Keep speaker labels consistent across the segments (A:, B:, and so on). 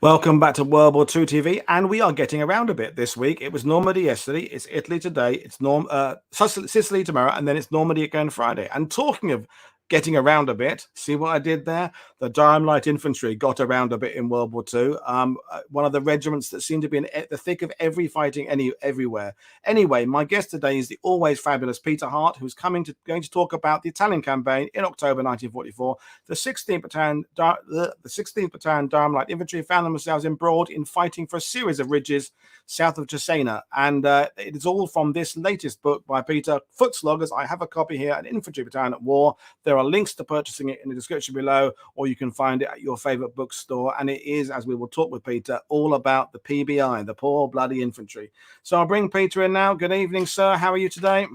A: Welcome back to World War II TV, and we are getting around a bit this week. It was Normandy yesterday, it's Italy today, it's Sicily tomorrow, and then it's Normandy again Friday. And talking of getting around a bit, see what I did there? The Durham Light Infantry got around a bit in World War II. One of the regiments that seemed to be in the thick of every fighting everywhere. Anyway, my guest today is the always fabulous Peter Hart, who's going to talk about the Italian campaign in October 1944. The 16th Battalion Durham Light Infantry found themselves embroiled in fighting for a series of ridges south of Cesena, and it is all from this latest book by Peter, Footsloggers. I have a copy here, An Infantry Battalion at War. There are links to purchasing it in the description below, or you can find it at your favorite bookstore. And it is, as we will talk with Peter, all about the PBI, the poor bloody infantry. So I'll bring Peter in now. Good evening, sir. How are you today?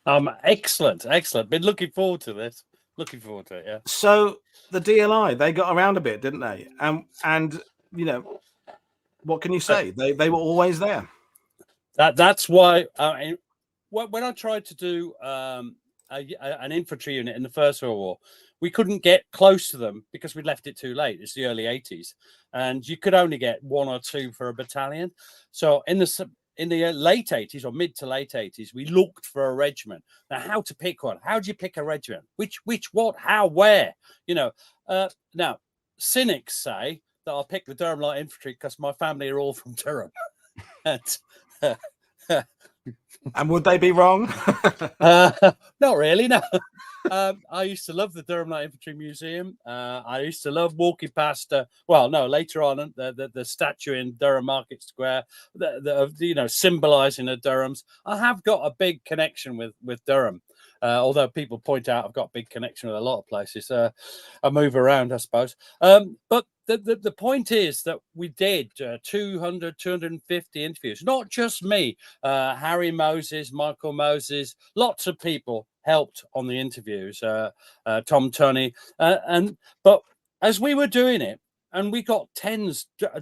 B: Excellent. Been looking forward to this. Looking forward to it, yeah.
A: So the DLI, they got around a bit, didn't they? And you know, what can you say? They were always there.
B: That's why when I tried to do an infantry unit in the First World War, we couldn't get close to them because we left it too late. It's the early 80s, and you could only get one or two for a battalion. So in the late 80s or mid to late 80s, we looked for a regiment. Now, how to pick one? How do you pick a regiment? Which, what, how, where? Now, cynics say that I'll pick the Durham Light Infantry because my family are all from Durham.
A: And would they be wrong?
B: Not really, no. I used to love the Durham Light Infantry Museum. I used to love walking past. Later on, the statue in Durham Market Square, symbolising the Durhams. I have got a big connection with Durham. Although people point out I've got a big connection with a lot of places. I move around, I suppose. But the point is that we did 200, 250 interviews. Not just me. Harry Moses, Michael Moses, lots of people helped on the interviews. Tom Tunney. But as we were doing it, and we got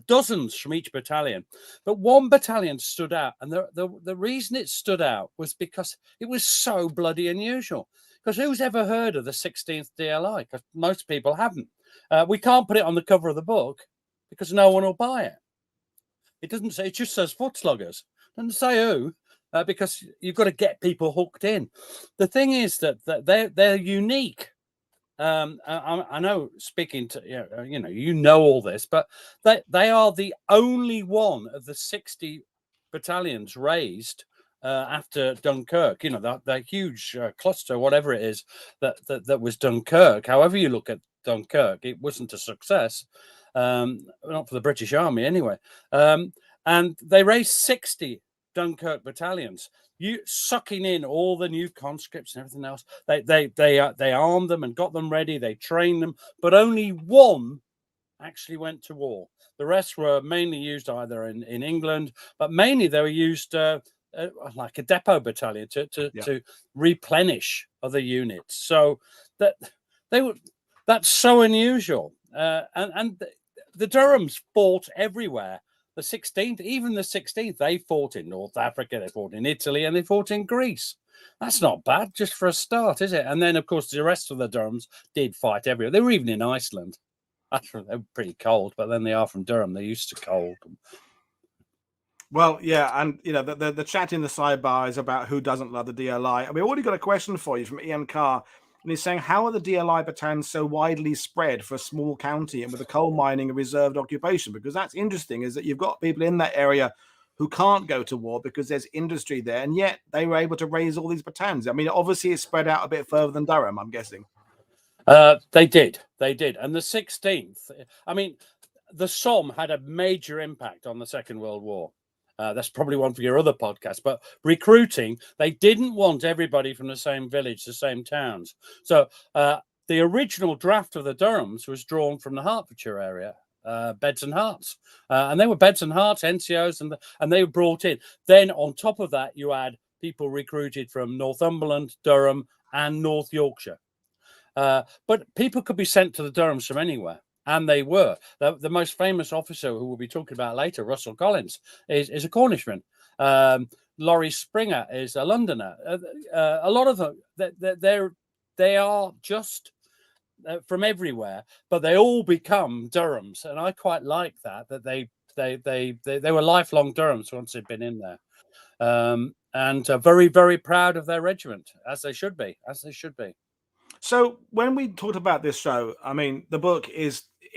B: dozens from each battalion, but one battalion stood out. And the reason it stood out was because it was so bloody unusual. Because who's ever heard of the 16th DLI? Because most people haven't. We can't put it on the cover of the book because no one will buy it. It doesn't say, it just says Footsloggers. It doesn't say who, because you've got to get people hooked in. The thing is that they're unique. I know, speaking to you know all this, but they are the only one of the 60 battalions raised after Dunkirk. That huge cluster, whatever it is, that was Dunkirk. However you look at Dunkirk, it wasn't a success, not for the British Army anyway. And they raised 60 Dunkirk battalions. You sucking in all the new conscripts and everything else. They armed them and got them ready. They trained them, but only one actually went to war. The rest were mainly used either in England, but mainly they were used like a depot battalion to replenish other units. So that's so unusual. And the Durhams fought everywhere. The 16th, even the 16th, they fought in North Africa, they fought in Italy, and they fought in Greece. That's not bad, just for a start, is it? And then, of course, the rest of the Durhams did fight everywhere. They were even in Iceland. They were pretty cold, but then they are from Durham. They're used to cold.
A: Well, yeah, and the chat in the sidebar is about who doesn't love the DLI. And we already got a question for you from Ian Carr. And he's saying, how are the DLI battalions so widely spread for a small county and with a coal mining and reserved occupation? Because that's interesting, is that you've got people in that area who can't go to war because there's industry there, and yet they were able to raise all these battalions. I mean, obviously it's spread out a bit further than Durham, I'm guessing.
B: They did. And the 16th, I mean, the Somme had a major impact on the Second World War. That's probably one for your other podcast, but recruiting, they didn't want everybody from the same village, the same towns. So the original draft of the Durhams was drawn from the Hertfordshire area, Beds and Herts. And they were Beds and Herts, NCOs, and they were brought in. Then on top of that, you had people recruited from Northumberland, Durham, and North Yorkshire. But people could be sent to the Durhams from anywhere. And they were. The most famous officer who we'll be talking about later, Russell Collins, is a Cornishman. Laurie Springer is a Londoner. A lot of them, they are just from everywhere, but they all become Durhams, and I quite like that they were lifelong Durhams once they'd been in there, and very, very proud of their regiment, as they should be,
A: So when we talked about this show, I mean, the book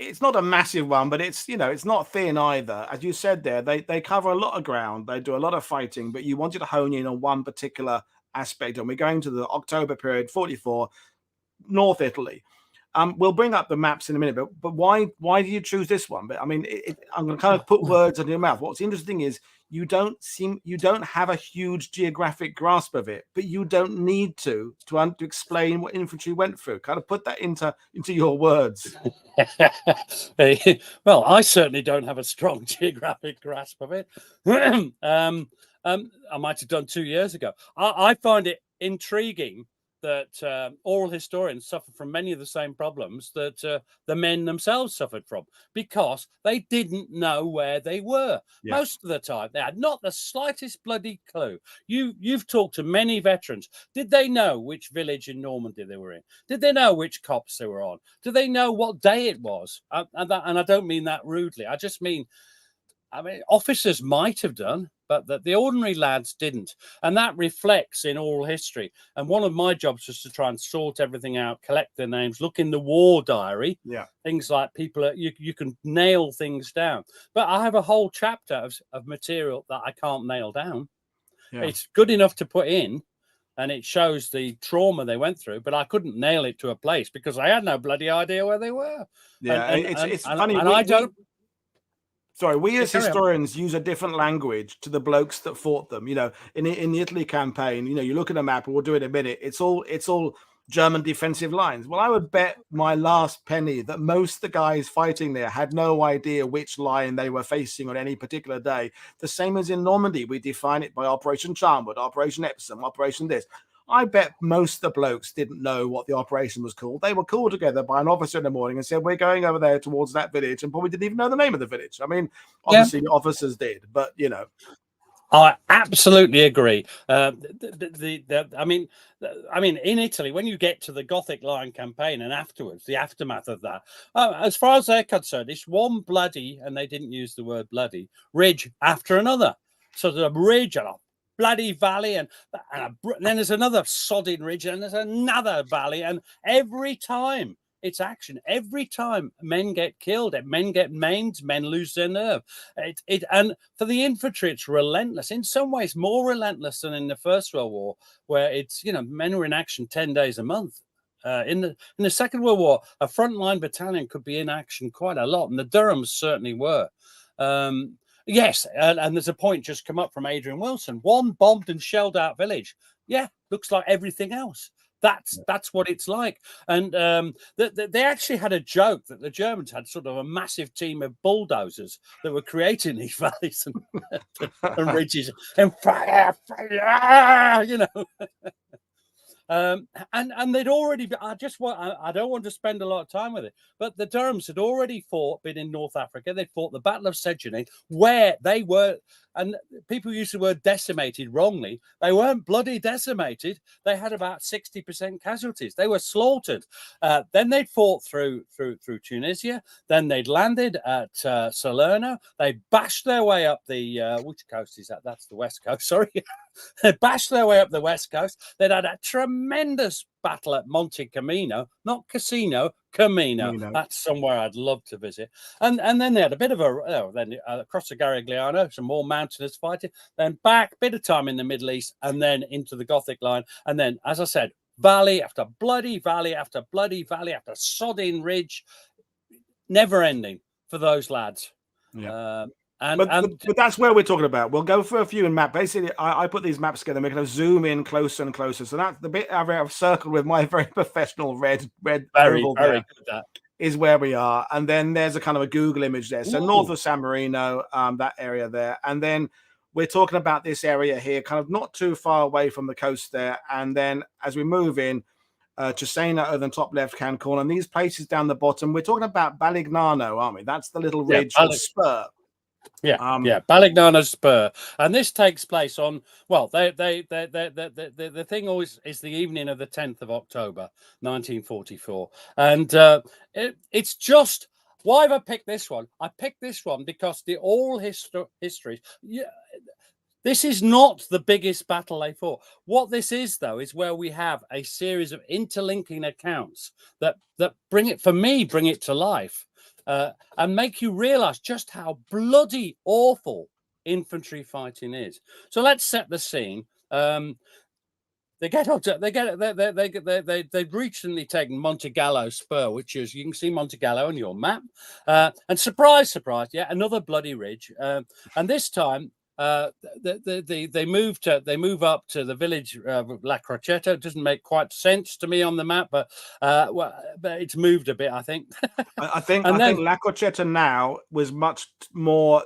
A: it's not a massive one, but it's it's not thin either. As you said there, they cover a lot of ground, they do a lot of fighting, but you wanted to hone in on one particular aspect, and we're going to the October period, 44, North Italy. We'll bring up the maps in a minute, but why do you choose this one? But I mean, I'm going to kind of put words in your mouth. What's interesting is you don't have a huge geographic grasp of it, but you don't need to explain what infantry went through. Kind of put that into your words.
B: Well, I certainly don't have a strong geographic grasp of it. I might have done 2 years ago. I find it intriguing that oral historians suffer from many of the same problems that the men themselves suffered from, because they didn't know where they were. Yeah. Most of the time, they had not the slightest bloody clue. You've talked to many veterans. Did they know which village in Normandy they were in? Did they know which copse they were on? Do they know what day it was? And I don't mean that rudely. I just mean, officers might have done, but the ordinary lads didn't. And that reflects in oral history. And one of my jobs was to try and sort everything out, collect their names, look in the war diary.
A: Yeah.
B: Things like people, you can nail things down. But I have a whole chapter of material that I can't nail down. Yeah. It's good enough to put in, and it shows the trauma they went through, but I couldn't nail it to a place because I had no bloody idea where they were.
A: Yeah, it's funny.
B: And I don't...
A: Sorry, we as historians use a different language to the blokes that fought them. In the Italy campaign, you look at a map, and we'll do it in a minute. It's all German defensive lines. Well, I would bet my last penny that most of the guys fighting there had no idea which line they were facing on any particular day. The same as in Normandy, we define it by Operation Charnwood, Operation Epsom, Operation this. I bet most of the blokes didn't know what the operation was called. They were called together by an officer in the morning and said, we're going over there towards that village, and probably didn't even know the name of the village. I mean, obviously the officers did, but
B: I absolutely agree. I mean, in Italy, when you get to the Gothic Line campaign and afterwards, the aftermath of that, as far as they're concerned, it's one bloody, and they didn't use the word bloody, ridge after another. So there's a ridge and a bloody valley, and then there's another sodding ridge, and there's another valley, and every time it's action. Every time men get killed, men get maimed, men lose their nerve. And for the infantry, it's relentless. In some ways, more relentless than in the First World War, where it's men were in action 10 days a month. In the Second World War, a frontline battalion could be in action quite a lot, and the Durhams certainly were. Yes, and there's a point just come up from Adrian Wilson. One bombed and shelled out village. Yeah, looks like everything else. That's what it's like. And they actually had a joke that the Germans had sort of a massive team of bulldozers that were creating these valleys and ridges and fire, and they'd already I don't want to spend a lot of time with it, but the Durhams had already been in North Africa. They fought the Battle of Sejourne, where they were, and people use the word decimated wrongly. They weren't bloody decimated. They had about 60% casualties. They were slaughtered. Then they'd fought through Tunisia. Then they'd landed at Salerno. They bashed their way up the which coast is that? That's the west coast. Sorry. They bashed their way up the west coast. They'd had a tremendous battle at Monte Camino, not Casino, Camino. That's somewhere I'd love to visit. And then they had a bit of across the Garigliano, some more mountainous fighting. Then back, bit of time in the Middle East, and then into the Gothic Line. And then, as I said, valley after bloody valley after bloody valley after sodding ridge, never ending for those lads.
A: Yeah. But that's where we're talking about. We'll go for a few in map. Basically, I put these maps together and we kind of zoom in closer and closer. So that's the bit I've circled with my very professional red oval there is where we are. And then there's a kind of a Google image there. So north of San Marino, that area there. And then we're talking about this area here, kind of not too far away from the coast there. And then as we move in, Cesena over the top left-hand corner, and these places down the bottom, we're talking about Balignano, aren't we? That's the little ridge or spur.
B: Yeah, Balignano Spur, and this takes place on the thing always is the evening of the 10th of October, 1944, and it's just why have I picked this one? I picked this one because the all histories. Yeah, this is not the biggest battle they fought. What this is, though, is where we have a series of interlinking accounts that bring it to life. And make you realize just how bloody awful infantry fighting is. So let's set the scene. They've recently taken Montegallo Spur, which is, you can see Montegallo on your map. And surprise, yeah, another bloody ridge. And this time, they move up to the village La Crocetta. It doesn't make quite sense to me on the map, but it's moved a bit, I think.
A: I think La Crocetta now was much more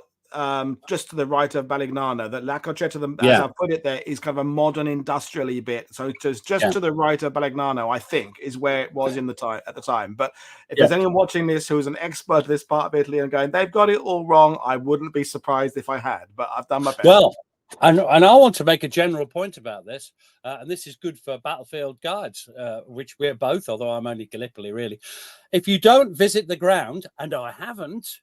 A: just to the right of Balignano. That La Crocetta, as I put it there, is kind of a modern industrially bit. So it's just to the right of Balignano, I think, is where it was at the time. But if there's anyone watching this who's an expert of this part of Italy and going, they've got it all wrong, I wouldn't be surprised if I had. But I've done my best.
B: Well, and I want to make a general point about this, and this is good for battlefield guides, which we're both, although I'm only Gallipoli, really. If you don't visit the ground, and I haven't,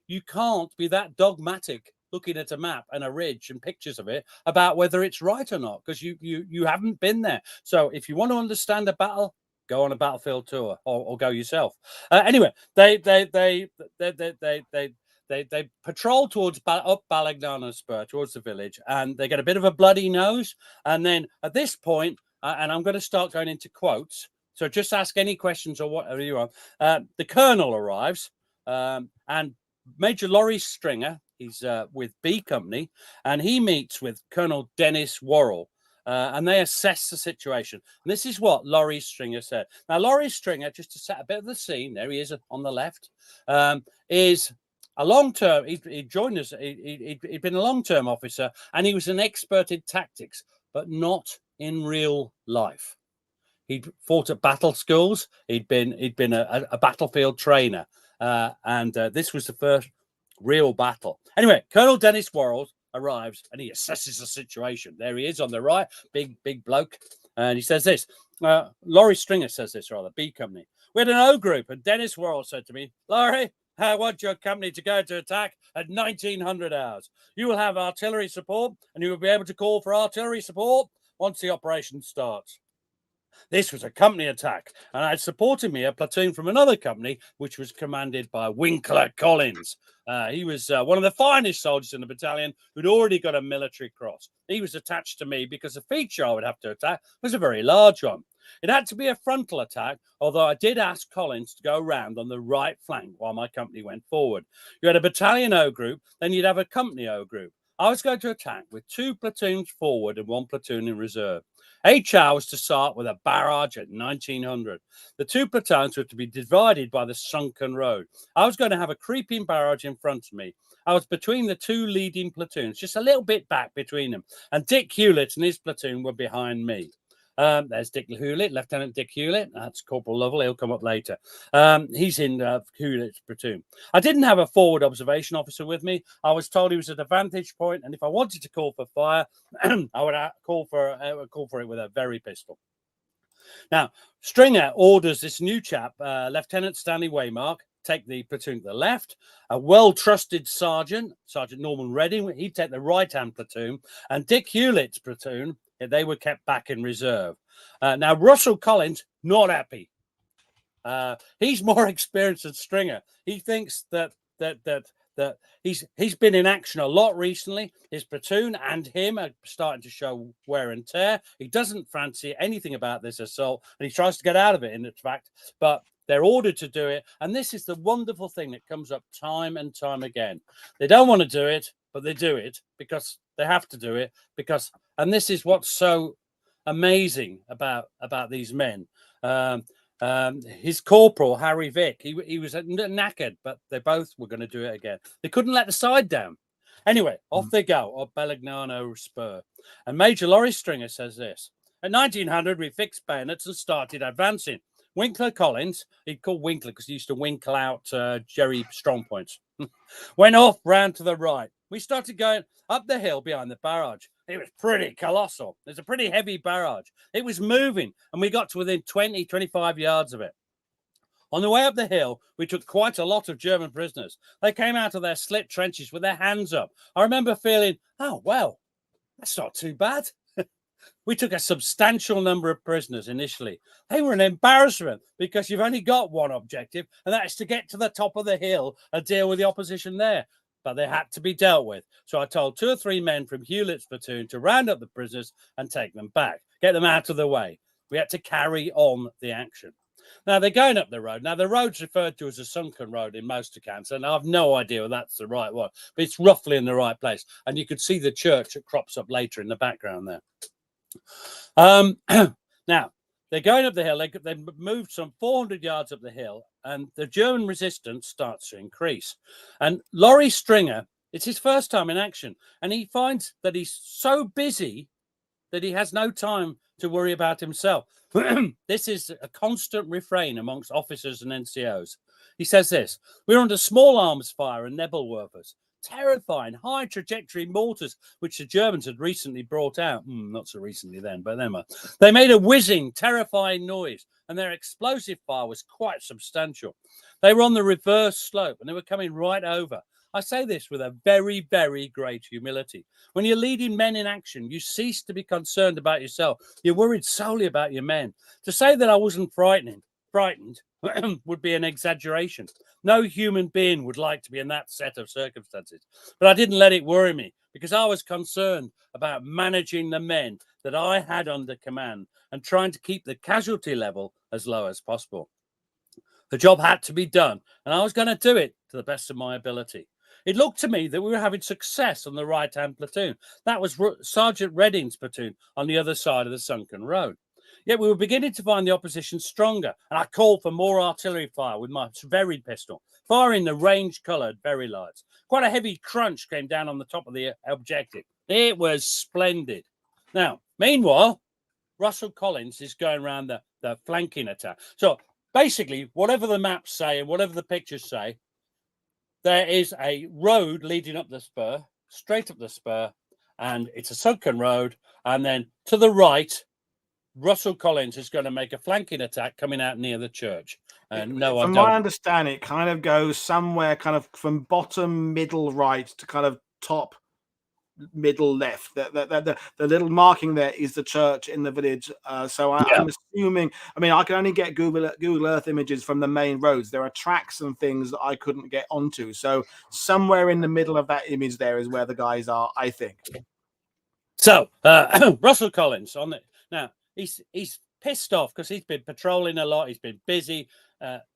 B: you can't be that dogmatic looking at a map and a ridge and pictures of it about whether it's right or not, because you haven't been there. So if you want to understand a battle, go on a battlefield tour or go yourself. Anyway, they patrol towards up Balignano Spur towards the village, and they get a bit of a bloody nose. And then at this point, and I'm going to start going into quotes, so just ask any questions or whatever you want. The colonel arrives, and Major Laurie Stringer, he's with B Company, and he meets with Colonel Dennis Worrell, and they assess the situation. And this is what Laurie Stringer said. Now, Laurie Stringer, just to set a bit of the scene, there he is on the left, is a long-term, he joined us, he'd been a long-term officer, and he was an expert in tactics, but not in real life. He'd fought at battle schools. He'd been a battlefield trainer, and this was the first real battle. Anyway, Colonel Dennis Worrell arrives and he assesses the situation. There he is on the right, big bloke, and he says this. Laurie Stringer says this, rather, B Company. We had an O group, and Dennis Worrell said to me, Laurie, I want your company to go to attack at 1900 hours. You will have artillery support, and you will be able to call for artillery support once the operation starts. This was a company attack, and I had supported me a platoon from another company, which was commanded by Winkler Collins. He was one of the finest soldiers in the battalion who'd already got a military cross. He was attached to me because the feature I would have to attack was a very large one. It had to be a frontal attack, although I did ask Collins to go round on the right flank while my company went forward. You had a battalion O group, then you'd have a company O group. I was going to attack with 2 platoons forward and 1 platoon in reserve. HR was to start with a barrage at 1900. The 2 platoons were to be divided by the sunken road. I was going to have a creeping barrage in front of me. I was between the 2 leading platoons, just a little bit back between them. And Dick Hewlett and his platoon were behind me. There's Dick Hewlett, Lieutenant Dick Hewlett. That's Corporal Lovell. He'll come up later. He's in Hewlett's platoon. I didn't have a forward observation officer with me. I was told he was at a vantage point, and if I wanted to call for fire, I would call for it with a very pistol. Now, Stringer orders this new chap, Lieutenant Stanley Waymark, take the platoon to the left. A well-trusted Sergeant Norman Redding, he'd take the right-hand platoon, and Dick Hewlett's platoon, they were kept back in reserve. Now, Russell Collins, not happy. He's more experienced than Stringer. He thinks that he's been in action a lot recently. His platoon and him are starting to show wear and tear. He doesn't fancy anything about this assault, and he tries to get out of it, in fact, but they're ordered to do it. And this is the wonderful thing that comes up time and time again. They don't want to do it, but they do it because they have to do it, and this is what's so amazing about these men. His corporal, Harry Vick, he was knackered, but they both were going to do it again. They couldn't let the side down. Anyway, off they go, up Balignano Spur. And Major Laurie Stringer says this. At 1900, we fixed bayonets and started advancing. Winkler Collins, he'd call Winkler because he used to winkle out Jerry strong points. Went off round to the right. We started going up the hill behind the barrage. It was pretty colossal. There's a pretty heavy barrage. It was moving, and we got to within 20, 25 yards of it. On the way up the hill, we took quite a lot of German prisoners. They came out of their slit trenches with their hands up. I remember feeling, oh, well, that's not too bad. We took a substantial number of prisoners initially. They were an embarrassment because you've only got one objective, and that is to get to the top of the hill and deal with the opposition there. But they had to be dealt with. So I told 2 or 3 men from Hewlett's platoon to round up the prisoners and take them back, get them out of the way. We had to carry on the action. Now, they're going up the road. Now, the road's referred to as a sunken road in most accounts, and I have no idea if that's the right one, but it's roughly in the right place. And you could see the church that crops up later in the background there. Now, they're going up the hill. They moved some 400 yards up the hill, and the German resistance starts to increase. And Laurie Stringer, it's his first time in action, and he finds that he's so busy that he has no time to worry about himself. This is a constant refrain amongst officers and NCOs. He says this: we're under small arms fire and Nebelwerfers, terrifying high trajectory mortars, which the Germans had recently brought out. Not so recently then, but then they made a whizzing, terrifying noise, and their explosive fire was quite substantial. They were on the reverse slope, and they were coming right over. I say this with a very, very great humility. When you're leading men in action, you cease to be concerned about yourself. You're worried solely about your men. To say that I wasn't frightened would be an exaggeration. No human being would like to be in that set of circumstances. But I didn't let it worry me because I was concerned about managing the men that I had under command and trying to keep the casualty level as low as possible. The job had to be done, and I was going to do it to the best of my ability. It looked to me that we were having success on the right-hand platoon. That was Sergeant Redding's platoon on the other side of the sunken road. Yet we were beginning to find the opposition stronger, and I called for more artillery fire with my varied pistol, firing the range-coloured berry lights. Quite a heavy crunch came down on the top of the objective. It was splendid. Now, meanwhile, Russell Collins is going around the flanking attack. So basically, whatever the maps say and whatever the pictures say, there is a road leading up the spur, straight up the spur, and it's a sunken road. And then to the right, Russell Collins is going to make a flanking attack coming out near the church. And no,
A: from my understanding, it kind of goes somewhere kind of from bottom middle right to kind of top middle left. The little marking there is the church in the village. So I'm assuming, I mean, I can only get Google Earth images from the main roads. There are tracks and things that I couldn't get onto. So somewhere in the middle of that image there is where the guys are, I think.
B: So Russell Collins on it. Now he's pissed off because he's been patrolling a lot. He's been busy.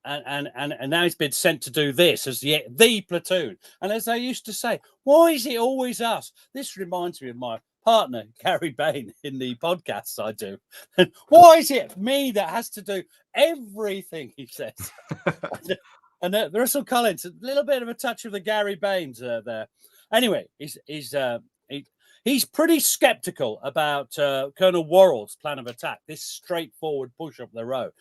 B: And now he's been sent to do this as the platoon. And as they used to say, why is it always us? This reminds me of my partner, Gary Bain, in the podcasts I do. And why is it me that has to do everything, he says? And Russell Collins, a little bit of a touch of the Gary Bains there. Anyway, he's pretty skeptical about Colonel Worrell's plan of attack, this straightforward push up the road.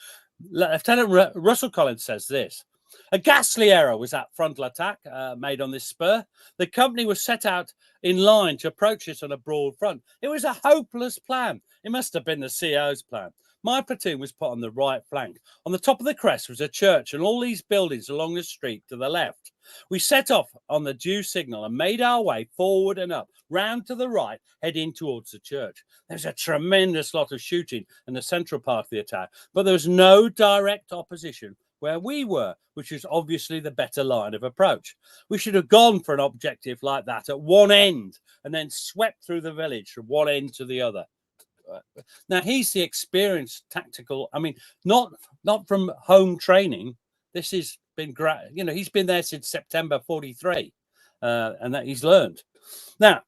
B: Lieutenant Russell Collins says this: a ghastly error was that frontal attack made on this spur. The company was set out in line to approach it on a broad front. It was a hopeless plan. It must have been the CO's plan. My platoon was put on the right flank. On the top of the crest was a church and all these buildings along the street to the left. We set off on the due signal and made our way forward and up, round to the right, heading towards the church. There was a tremendous lot of shooting in the central part of the attack, but there was no direct opposition where we were, which was obviously the better line of approach. We should have gone for an objective like that at one end and then swept through the village from one end to the other. Now, he's the experienced tactical, I mean, not from home training. This has been great. You know, he's been there since September 43 and that he's learned. Now,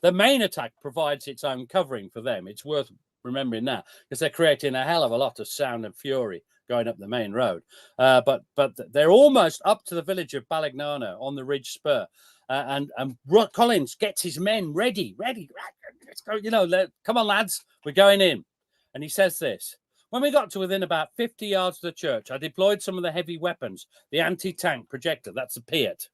B: the main attack provides its own covering for them. It's worth remembering that because they're creating a hell of a lot of sound and fury going up the main road. But they're almost up to the village of Balignano on the ridge spur. And Collins gets his men ready. Let's go, come on, lads, we're going in. And he says this: when we got to within about 50 yards of the church, I deployed some of the heavy weapons, the anti-tank projector, that's a Piat,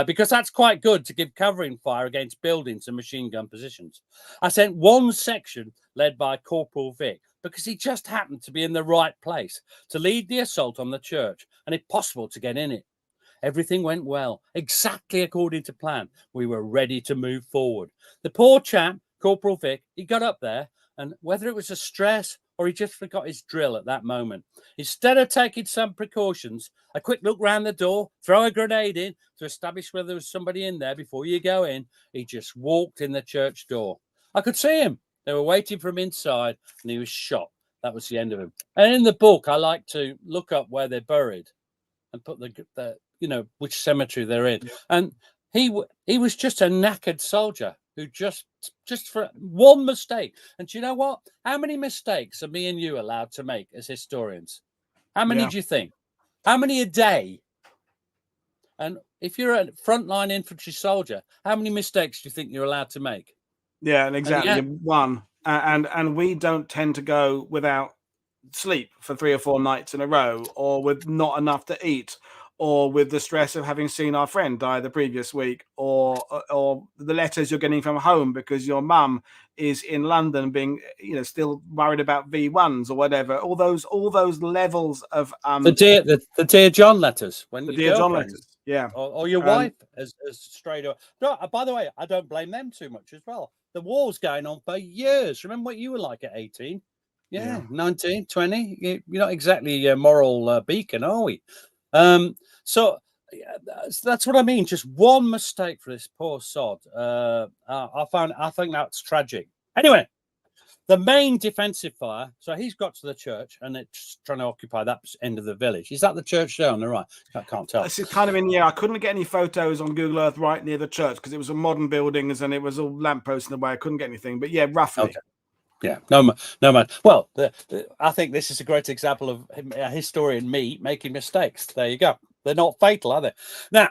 B: because that's quite good to give covering fire against buildings and machine gun positions. I sent one section led by Corporal Vic because he just happened to be in the right place to lead the assault on the church and, if possible, to get in it. Everything went well, exactly according to plan. We were ready to move forward. The poor chap, Corporal Vic, he got up there, and whether it was a stress or he just forgot his drill at that moment, instead of taking some precautions, a quick look round the door, throw a grenade in to establish whether there was somebody in there before you go in, he just walked in the church door. I could see him. They were waiting for him inside, and he was shot. That was the end of him. And in the book, I like to look up where they're buried and put the which cemetery they're in. Yeah. And he was just a knackered soldier who just for one mistake. And do you know what? How many mistakes are me and you allowed to make as historians? How many do you think? How many a day? And if you're a frontline infantry soldier, how many mistakes do you think you're allowed to make?
A: Yeah, and exactly. One. And we don't tend to go without sleep for 3 or 4 nights in a row, or with not enough to eat, or with the stress of having seen our friend die the previous week, or the letters you're getting from home because your mum is in London being, still worried about V1s or whatever. All those levels of
B: the Dear John letters, when
A: the Dear John letters, yeah,
B: or your wife has strayed away. No, by the way, I don't blame them too much as well. The war's going on for years. Remember what you were like at 18? Yeah. 19, 20. You're not exactly a moral beacon, are we? So that's what I mean. Just one mistake for this poor sod. I think that's tragic. Anyway, the main defensive fire. So he's got to the church and it's trying to occupy that end of the village. Is that the church there on the right? I can't tell.
A: This is kind of in. Yeah, I couldn't get any photos on Google Earth right near the church because it was a modern buildings and it was all lampposts in the way. I couldn't get anything. But yeah, roughly.
B: Okay. Yeah, no man. Well, I think this is a great example of a historian, me, making mistakes. There you go. They're not fatal, are they? Now,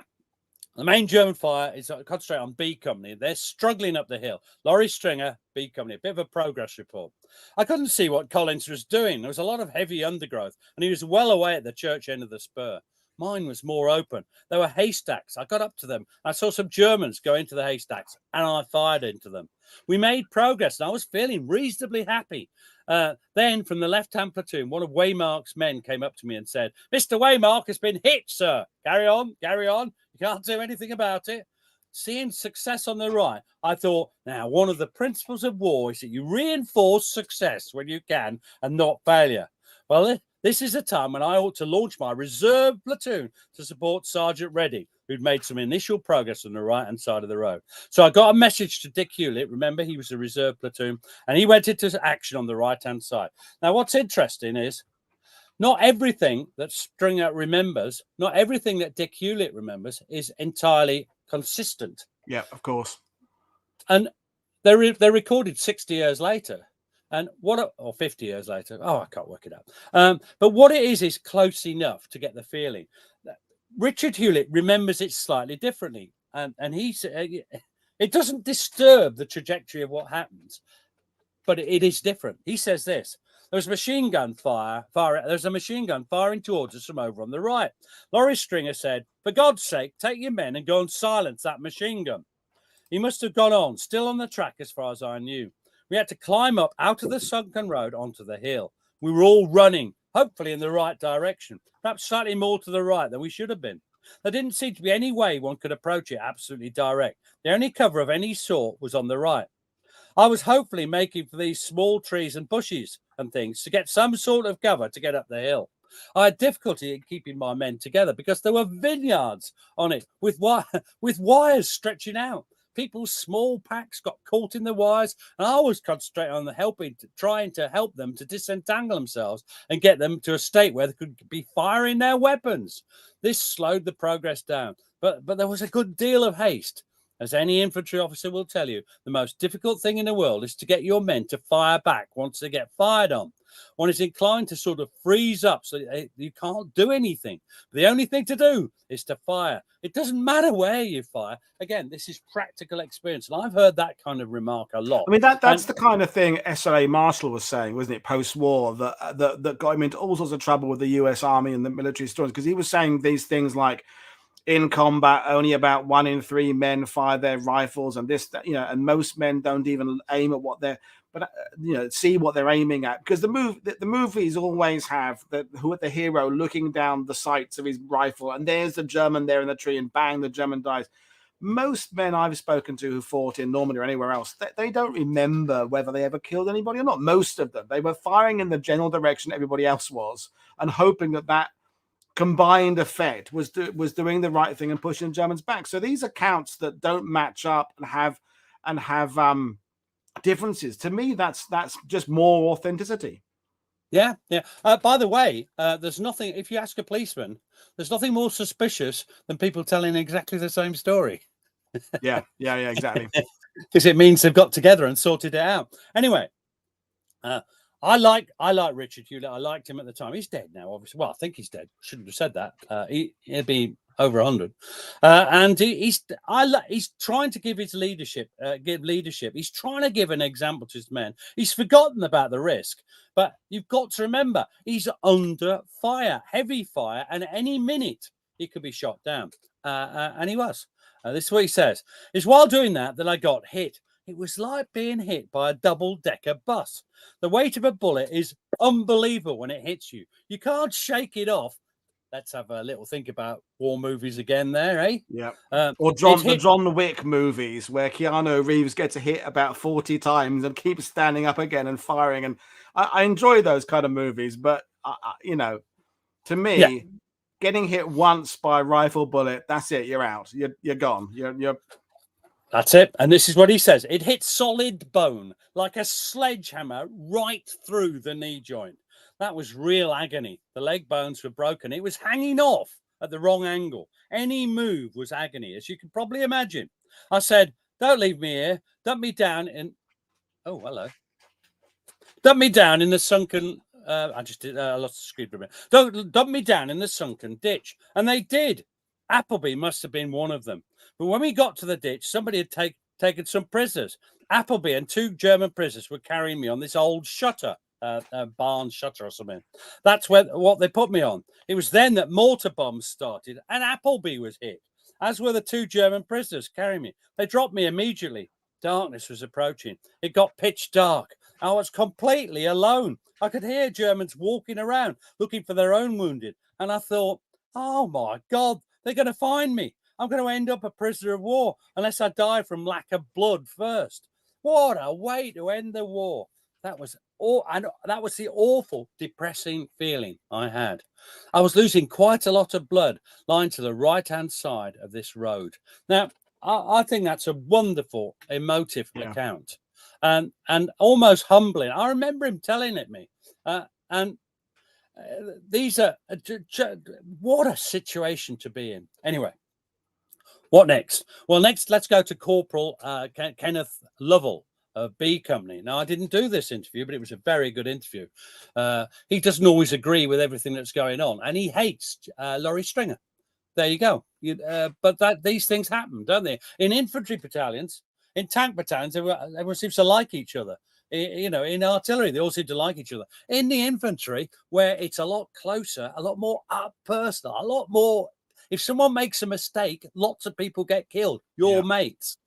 B: the main German fire is concentrated on B Company. They're struggling up the hill. Laurie Stringer, B Company, a bit of a progress report. I couldn't see what Collins was doing. There was a lot of heavy undergrowth, and he was well away at the church end of the spur. Mine was more open. There were haystacks. I got up to them. I saw some Germans go into the haystacks, and I fired into them. We made progress, and I was feeling reasonably happy. Then, from the left-hand platoon, one of Waymark's men came up to me and said, "Mr. Waymark has been hit, sir. Carry on, carry on. You can't do anything about it." Seeing success on the right, I thought, now, one of the principles of war is that you reinforce success when you can and not failure. Well, this is a time when I ought to launch my reserve platoon to support Sergeant Reddy, who'd made some initial progress on the right-hand side of the road. So I got a message to Dick Hewlett. Remember, he was a reserve platoon, and he went into action on the right-hand side. Now, what's interesting is not everything that Stringer remembers, not everything that Dick Hewlett remembers is entirely consistent.
A: Yeah, of course.
B: And they're recorded 60 years later. And or 50 years later. Oh, I can't work it out. But what it is close enough to get the feeling. Richard Hewlett remembers it slightly differently. And he said it doesn't disturb the trajectory of what happens, but it is different. He says this. There's a machine gun There's a machine gun firing towards us from over on the right. Laurie Stringer said, "For God's sake, take your men and go and silence that machine gun." He must have gone on, still on the track as far as I knew. We had to climb up out of the sunken road onto the hill. We were all running, hopefully in the right direction, perhaps slightly more to the right than we should have been. There didn't seem to be any way one could approach it absolutely direct. The only cover of any sort was on the right. I was hopefully making for these small trees and bushes and things to get some sort of cover to get up the hill. I had difficulty in keeping my men together because there were vineyards on it with wires stretching out. People's small packs got caught in the wires, and I was concentrating on trying to help them to disentangle themselves and get them to a state where they could be firing their weapons. This slowed the progress down, but there was a good deal of haste. As any infantry officer will tell you, the most difficult thing in the world is to get your men to fire back once they get fired on. One is inclined to sort of freeze up so you can't do anything. The only thing to do is to fire. It doesn't matter where you fire. Again, this is practical experience. And I've heard that kind of remark a lot.
A: I mean, that's the kind of thing SLA Marshall was saying, wasn't it, post-war, that got him into all sorts of trouble with the US Army and the military historians, because he was saying these things like, in combat, only about 1 in 3 men fire their rifles, and this, you know, and most men don't even aim at what they're, but you know, see what they're aiming at, because the movies always have the hero looking down the sights of his rifle, and there's the German there in the tree, and bang, the German dies. Most men I've spoken to who fought in Normandy or anywhere else, they don't remember whether they ever killed anybody or not. Most of them, they were firing in the general direction everybody else was, and hoping that combined effect was doing the right thing and pushing the Germans back. So these accounts that don't match up and have differences, to me, that's just more authenticity.
B: Yeah. By the way, there's nothing, if you ask a policeman, there's nothing more suspicious than people telling exactly the same story.
A: Yeah, exactly.
B: Because it means they've got together and sorted it out. Anyway, I like Richard Hewlett. I liked him at the time. He's dead now, obviously. Well, I think he's dead. Shouldn't have said that. He'd be over 100, and he's trying to give his leadership. He's trying to give an example to his men. He's forgotten about the risk, but you've got to remember he's under fire, heavy fire, and at any minute he could be shot down. And he was. This is what he says: "It's while doing that I got hit. It was like being hit by a double-decker bus. The weight of a bullet is unbelievable when it hits you. You can't shake it off." Let's have a little think about war movies again there, eh?
A: Yeah. Or the John Wick movies, where Keanu Reeves gets hit about 40 times and keeps standing up again and firing. And I enjoy those kind of movies. But, you know, to me, getting hit once by a rifle bullet, that's it. You're out. You're gone. You're
B: That's it. And this is what he says. It hit solid bone like a sledgehammer right through the knee joint. That was real agony. The leg bones were broken. It was hanging off at the wrong angle. Any move was agony, as you can probably imagine. I said, "Don't leave me here. Dump me down in..." Oh, hello. "Dump me down in the sunken..." I just did. I lost the screen for a minute. "Don't dump me down in the sunken ditch." And they did. Appleby must have been one of them. But when we got to the ditch, somebody had taken some prisoners. Appleby and 2 German prisoners were carrying me on this old shutter, barn shutter or something. That's what they put me on. It was then that mortar bombs started and Appleby was hit, as were the 2 German prisoners carrying me. They dropped me immediately. Darkness was approaching. It got pitch dark. I was completely alone. I could hear Germans walking around looking for their own wounded. And I thought, oh my God, they're going to find me. I'm going to end up a prisoner of war unless I die from lack of blood first. What a way to end the war. That was the awful, depressing feeling I had. I was losing quite a lot of blood lying to the right-hand side of this road. Now, I think that's a wonderful, emotive account and almost humbling. I remember him telling it me. These are what a situation to be in. Anyway, what next? Well, next, let's go to Corporal Kenneth Lovell of B Company. Now, I didn't do this interview, but it was a very good interview. He doesn't always agree with everything that's going on, and he hates Laurie Stringer. There you go. But these things happen, don't they? In infantry battalions, in tank battalions, everyone seems to like each other. You know, in artillery, they all seem to like each other. In the infantry, where it's a lot closer, a lot more personal, a lot more. If someone makes a mistake, lots of people get killed. Your mates.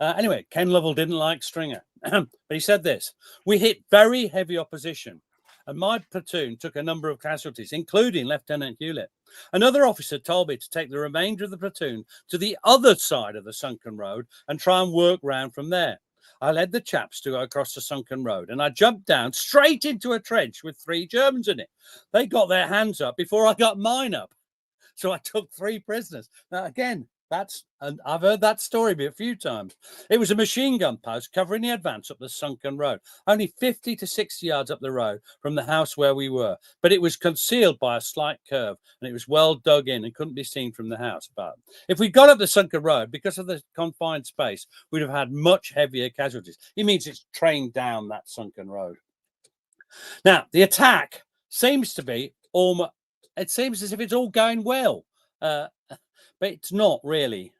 B: Anyway, Ken Lovell didn't like Stringer, but he said this: "We hit very heavy opposition, and my platoon took a number of casualties, including Lieutenant Hewlett. Another officer told me to take the remainder of the platoon to the other side of the sunken road and try and work round from there. I led the chaps to go across the sunken road, and I jumped down straight into a trench with 3 Germans in it. They got their hands up before I got mine up. So I took 3 prisoners." Now, again, and I've heard that story a few times. "It was a machine gun post covering the advance up the sunken road, only 50 to 60 yards up the road from the house where we were. But it was concealed by a slight curve, and it was well dug in and couldn't be seen from the house. But if we got up the sunken road, because of the confined space, we'd have had much heavier casualties." He means it's trained down that sunken road. Now, the attack seems to be almost, it seems as if it's all going well. But it's not really,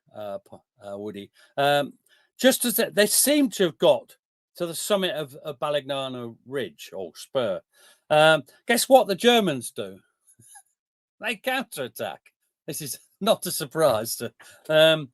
B: Woody. Just as they seem to have got to the summit of Balignano Ridge or Spur. Guess what the Germans do? They counterattack. This is Not a surprise. And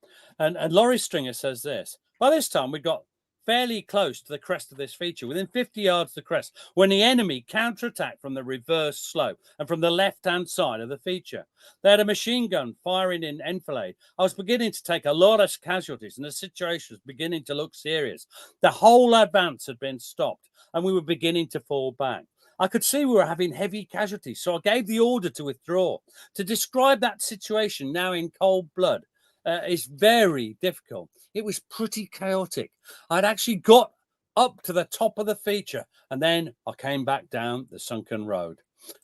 B: Laurie Stringer says this. By this time, we got fairly close to the crest of this feature, within 50 yards of the crest, when the enemy counterattacked from the reverse slope and from the left-hand side of the feature. They had a machine gun firing in enfilade. I was beginning to take a lot of casualties, and the situation was beginning to look serious. The whole advance had been stopped, and we were beginning to fall back. I could see we were having heavy casualties, so I gave the order to withdraw. To describe that situation now in cold blood is very difficult. It was pretty chaotic. I'd actually got up to the top of the feature, and then I came back down the sunken road.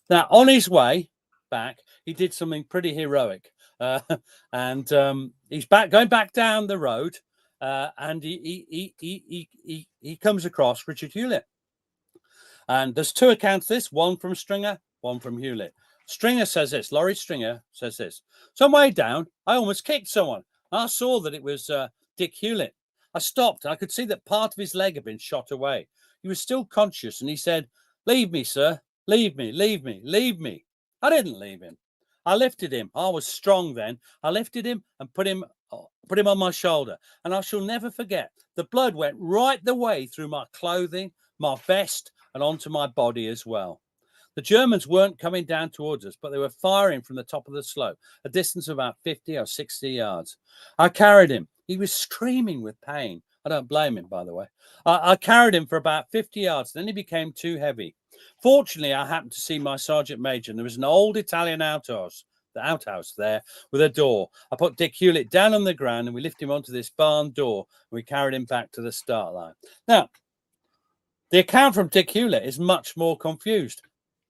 B: Now, on his way back, he did something pretty heroic, and he's going back down the road, and he comes across Richard Hewlett. And there's two accounts of this, one from Stringer, one from Hewlett. Stringer says this, Laurie Stringer says this. Some way down, I almost kicked someone. I saw that it was Dick Hewlett. I stopped, and I could see that part of his leg had been shot away. He was still conscious, and he said, "Leave me, sir. Leave me, leave me, leave me." I didn't leave him. I lifted him. I was strong then. I lifted him and put him on my shoulder. And I shall never forget, the blood went right the way through my clothing, my vest, and onto my body as well. The Germans weren't coming down towards us, but they were firing from the top of the slope, a distance of about 50 or 60 yards. I carried him. He was screaming with pain. I don't blame him, by the way. I carried him for about 50 yards. Then he became too heavy. Fortunately, I happened to see my sergeant major, and there was an old Italian outhouse there with a door. I put Dick Hewlett down on the ground, and we lifted him onto this barn door, and we carried him back to the start line. Now, the account from Dick Hewlett is much more confused.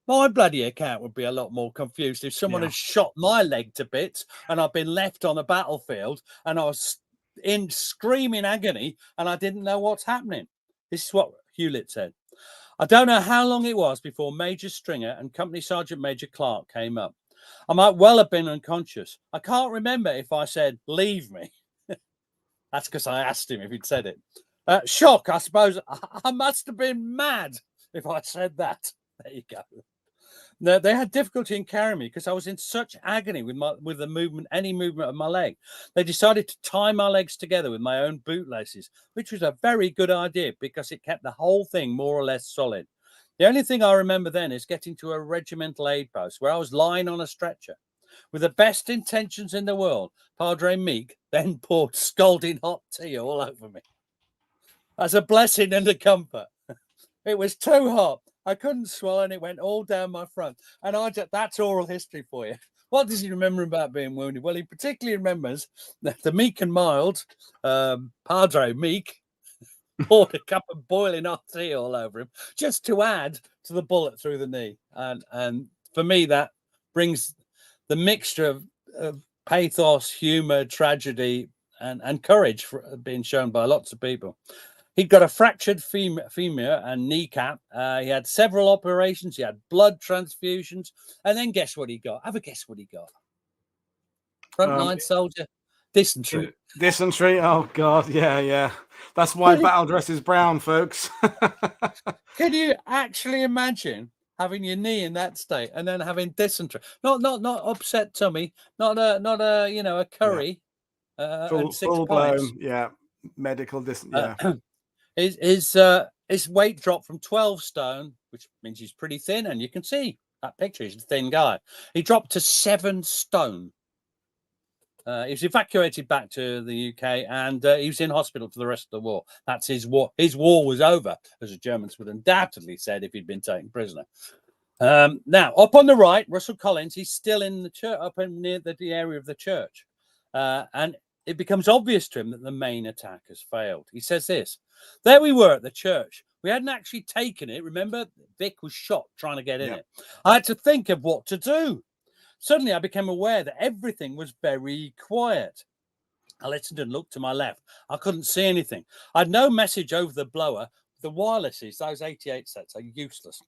B: My bloody account would be a lot more confused if someone had shot my leg to bits and I'd been left on a battlefield and I was in screaming agony and I didn't know what's happening. This is what Hewlett said. I don't know how long it was before Major Stringer and Company Sergeant Major Clark came up. I might well have been unconscious. I can't remember if I said, "Leave me." That's because I asked him if he'd said it. Shock, I suppose. I must have been mad if I said that. There you go. No, they had difficulty in carrying me because I was in such agony with the movement, any movement of my leg. They decided to tie my legs together with my own bootlaces, which was a very good idea because it kept the whole thing more or less solid. The only thing I remember then is getting to a regimental aid post where I was lying on a stretcher. With the best intentions in the world, Padre Meek then poured scalding hot tea all over me. As a blessing and a comfort. It was too hot. I couldn't swallow, and it went all down my front. And that's oral history for you. What does he remember about being wounded? Well, he particularly remembers that the meek and mild Padre Meek poured a cup of boiling hot tea all over him just to add to the bullet through the knee. And for me, that brings the mixture of pathos, humor, tragedy, and courage being shown by lots of people. He'd got a fractured femur and kneecap. He had several operations. He had blood transfusions. And then guess what he got? Have a guess what he got. Frontline soldier. Dysentery.
A: Dysentery. Oh, God. Yeah. That's why battle dress is brown, folks.
B: Can you actually imagine having your knee in that state and then having dysentery? Not upset tummy. Not a curry.
A: Yeah.
B: And 6
A: full
B: pints.
A: blown. Yeah. Medical dysentery.
B: Yeah. His weight dropped from 12 stone, which means he's pretty thin, and you can see that picture. He's a thin guy. He dropped to 7 stone. He was evacuated back to the UK, and he was in hospital for the rest of the war. That's his war. His war was over, as the Germans would undoubtedly said if he'd been taken prisoner. Now, up on the right, Russell Collins, he's still in the church, up in near the area of the church. And it becomes obvious to him that the main attack has failed. He says this, there we were at the church. We hadn't actually taken it. Remember, Vic was shot trying to get in it. I had to think of what to do. Suddenly, I became aware that everything was very quiet. I listened and looked to my left. I couldn't see anything. I had no message over the blower. The wirelesses, those 88 sets, are useless.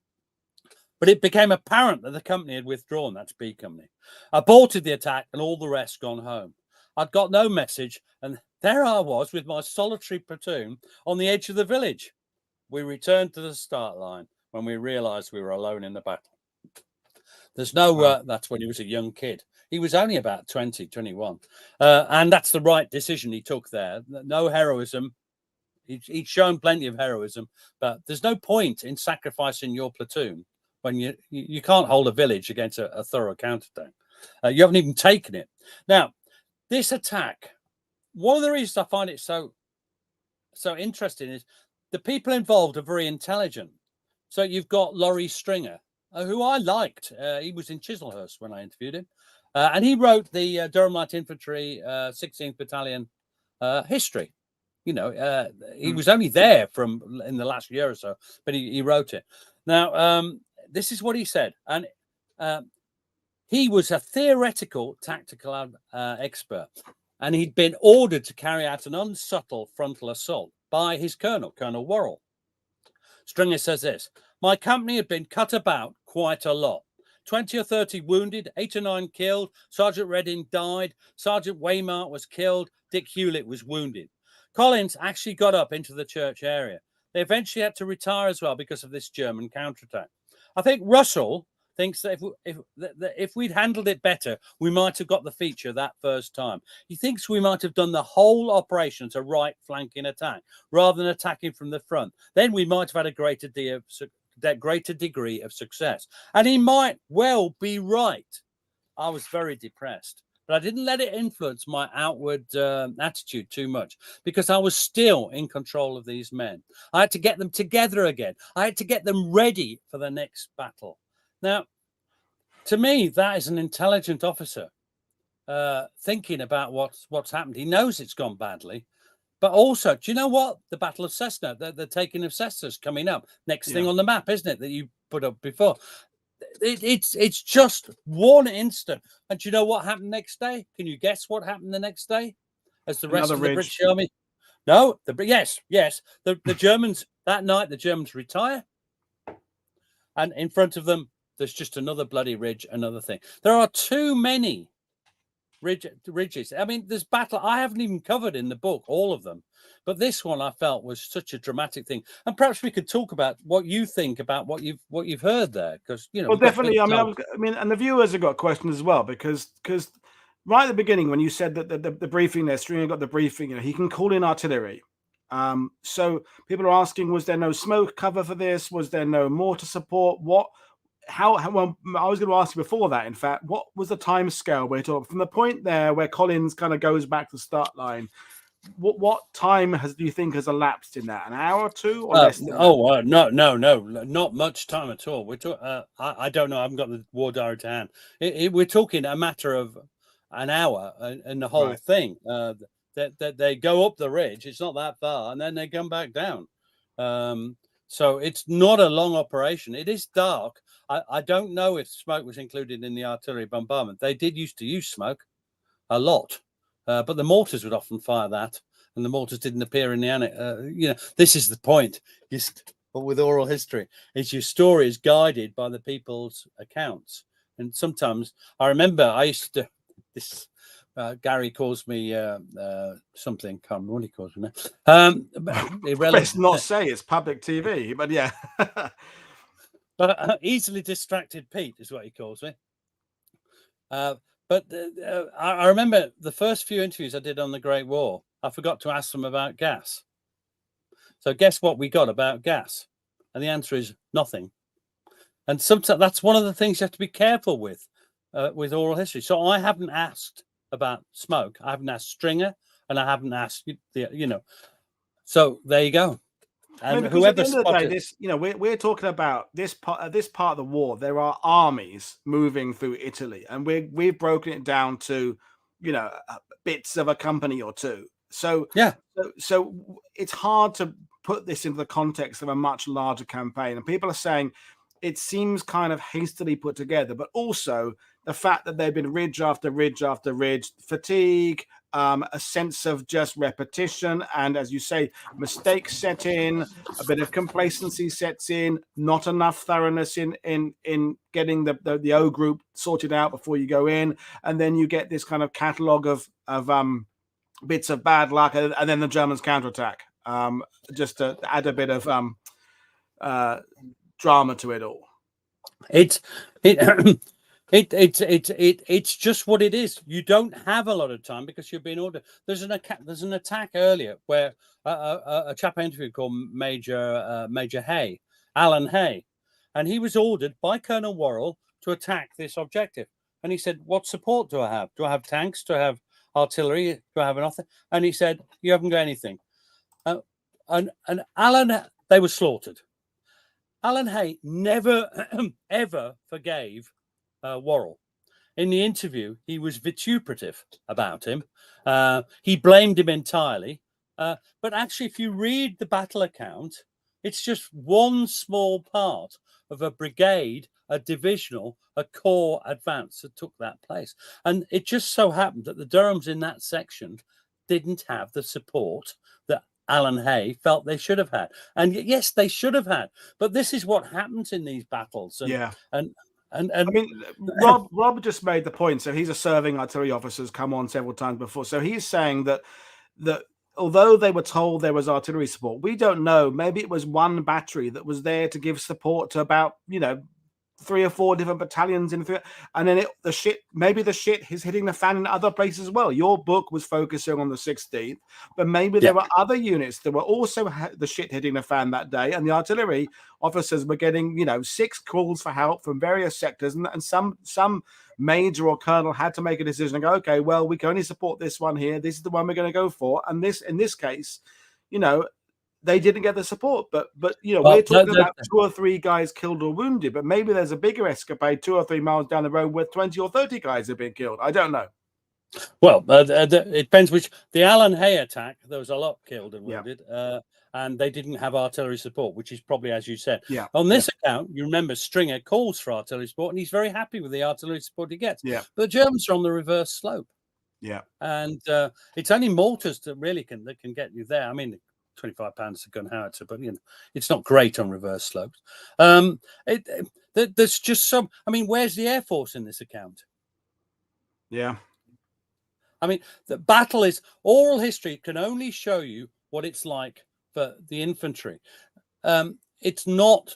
B: But it became apparent that the company had withdrawn. That's B Company. Aborted the attack and all the rest gone home. I'd got no message, and there I was with my solitary platoon on the edge of the village. We returned to the start line when we realized we were alone in the battle. There's no, that's when he was a young kid. He was only about 20, 21. And that's the right decision he took there. No heroism. He'd shown plenty of heroism, but there's no point in sacrificing your platoon when you can't hold a village against a thorough counterattack. You haven't even taken it. Now, this attack, one of the reasons I find it so interesting is the people involved are very intelligent. So you've got Laurie Stringer, who I liked. He was in Chislehurst when I interviewed him. And he wrote the Durham Light Infantry 16th Battalion history. You know, he was only there in the last year or so, but he wrote it. Now, this is what he said. And he was a theoretical tactical expert. And he'd been ordered to carry out an unsubtle frontal assault by his colonel, Colonel Worrell. Stringer says this: my company had been cut about quite a lot. 20 or 30 wounded, 8 or 9 killed. Sergeant Redding died. Sergeant Waymart was killed. Dick Hewlett was wounded. Collins actually got up into the church area. They eventually had to retire as well because of this German counterattack. I think Russell thinks that if we'd handled it better, we might have got the feature that first time. He thinks we might have done the whole operation as a right flanking attack rather than attacking from the front. Then we might have had a greater degree of success. And he might well be right. I was very depressed, but I didn't let it influence my outward attitude too much because I was still in control of these men. I had to get them together again. I had to get them ready for the next battle. Now, to me, that is an intelligent officer thinking about what's happened. He knows it's gone badly. But also, do you know what? The Battle of Cessna, the taking of Cessna's coming up. Next thing on the map, isn't it, that you put up before? It's just one instant. And do you know what happened next day? Can you guess what happened the next day? As the rest of the British Army? No, yes. The Germans, that night, the Germans retire. And in front of them, there's just another bloody ridge, another thing. There are too many ridges. I mean, there's battle I haven't even covered in the book, all of them. But this one I felt was such a dramatic thing. And perhaps we could talk about what you think about what you've heard there, because you know.
A: Well, definitely. I mean, and the viewers have got questions as well because right at the beginning when you said that the briefing there, Stringer got the briefing. You know, he can call in artillery. So people are asking, was there no smoke cover for this? Was there no mortar support? Well, I was going to ask you before that, in fact, what was the time scale we're talking from the point there where Collins kind of goes back to the start line? What time do you think has elapsed in that? An hour or two, or less?
B: No, not much time at all. We're I don't know. I haven't got the war diary to hand. We're talking a matter of an hour and the whole thing. That they go up the ridge. It's not that far, and then they come back down. So it's not a long operation. It is dark. I don't know if smoke was included in the artillery bombardment. They did used to use smoke a lot, but the mortars would often fire that, and the mortars didn't appear in the annex. You know, this is the point. But with oral history, is your story is guided by the people's accounts, and sometimes I remember I used to this. Gary calls me something. Can't remember what he calls me now.
A: Let's not say it's public TV, but yeah.
B: But easily distracted Pete is what he calls me. But I remember the first few interviews I did on the Great War, I forgot to ask them about gas. So guess what we got about gas? And the answer is nothing. And sometimes that's one of the things you have to be careful with oral history. So I haven't asked about smoke. I haven't asked Stringer, and I haven't asked So there you go. And whoever
A: at the end of the day, this, you know, we're talking about this part of the war. There are armies moving through Italy, and we've broken it down to, you know, bits of a company or two. So yeah, so it's hard to put this into the context of a much larger campaign. And people are saying it seems kind of hastily put together, but also the fact that they've been ridge after ridge after ridge, fatigue, a sense of just repetition, and as you say, mistakes set in, a bit of complacency sets in, not enough thoroughness in getting the O group sorted out before you go in, and then you get this kind of catalogue of bits of bad luck, and then the Germans counterattack, just to add a bit of drama to it all.
B: It's just what it is. You don't have a lot of time because you're being ordered. There's an attack earlier where a chap I interviewed called Major Hay, Alan Hay, and he was ordered by Colonel Worrell to attack this objective. And he said, "What support do I have? Do I have tanks? Do I have artillery? Do I have anything?" And he said, "You haven't got anything." And Alan, they were slaughtered. Alan Hay never ever forgave Worrell. In the interview, he was vituperative about him. He blamed him entirely. But actually, if you read the battle account, it's just one small part of a brigade, a divisional, a corps advance that took that place. And it just so happened that the Durhams in that section didn't have the support that Alan Hay felt they should have had. And yes, they should have had. But this is what happens in these battles. And
A: I mean, Rob just made the point. So he's a serving artillery officer, has come on several times before. So he's saying that although they were told there was artillery support, we don't know. Maybe it was one battery that was there to give support to about 3 or 4 different battalions and then the shit is hitting the fan in other places as well. Your book was focusing on the 16th, but maybe there were other units that were also the shit hitting the fan that day, and the artillery officers were getting 6 calls for help from various sectors, and some major or colonel had to make a decision and go, okay, well, we can only support this one here, this is the one we're going to go for. And this, in this case, they didn't get the support, but we're talking about 2 or 3 guys killed or wounded, but maybe there's a bigger escapade 2 or 3 miles down the road where 20 or 30 guys have been killed. I don't know.
B: Well, it depends which. The Alan Hay attack, there was a lot killed and wounded, and they didn't have artillery support, which is probably, as you said.
A: Yeah.
B: On this account, you remember Stringer calls for artillery support, and he's very happy with the artillery support he gets.
A: Yeah.
B: But the Germans are on the reverse slope.
A: Yeah.
B: And it's only mortars that really can get you there. I mean, 25 pounds a gun howitzer, but it's not great on reverse slopes. There's just some. I mean, where's the Air Force in this account?
A: Yeah.
B: I mean, the battle is oral history can only show you what it's like for the infantry. It's not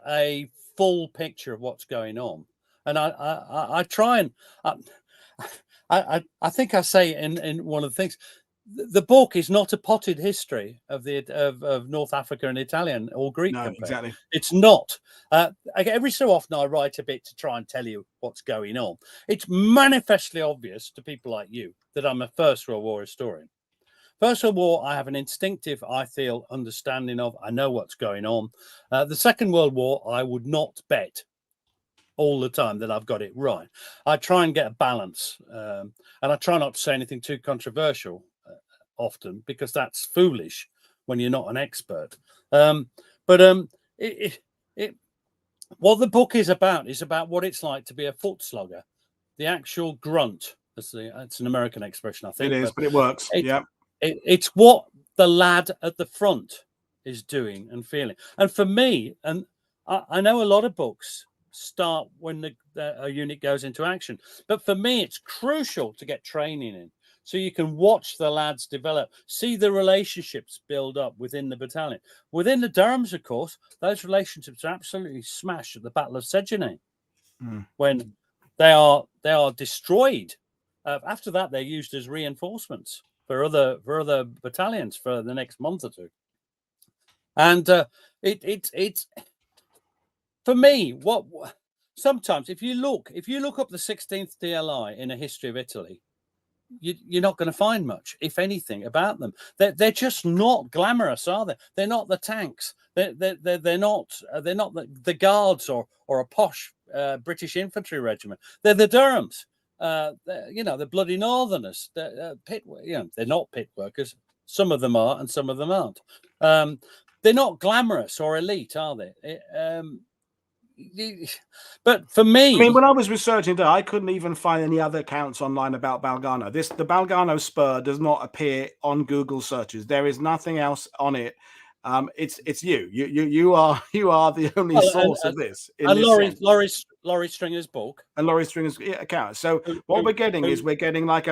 B: a full picture of what's going on, and I try and I think I say in one of the things. The book is not a potted history of North Africa and Italian or Greek.
A: No,
B: campaign.
A: exactly.
B: It's not. Every so often I write a bit to try and tell you what's going on. It's manifestly obvious to people like you that I'm a First World War historian. First World War, I have an instinctive, I feel, understanding of. I know what's going on. The Second World War, I would not bet all the time that I've got it right. I try and get a balance, and I try not to say anything too controversial. Often, because that's foolish when you're not an expert. What the book is about what it's like to be a footslogger, the actual grunt. It's an American expression, I think.
A: It is, but it works.
B: It's what the lad at the front is doing and feeling. And for me, and I know a lot of books start when a unit goes into action, but for me, it's crucial to get training in. So you can watch the lads develop, see the relationships build up within the battalion. Within the Durhams, of course, those relationships are absolutely smashed at the Battle of Segenay, when they are destroyed. After that, they're used as reinforcements for other battalions for the next month or two. And it's for me what sometimes if you look up the 16th DLI in a history of Italy. You're not going to find much, if anything, about them. They're just not glamorous, are they? They're not the tanks. They're not the guards or a posh British infantry regiment. They're the Durhams. The bloody Northerners. They're not pit workers. Some of them are, and some of them aren't. They're not glamorous or elite, are they? But for me,
A: I mean, when I was researching that, I couldn't even find any other accounts online about Balignano. The Balignano Spur does not appear on Google searches. There is nothing else on it. It's you. You are the only source of this.
B: And Laurie Stringer's book
A: and Laurie Stringer's account. So what we're getting is like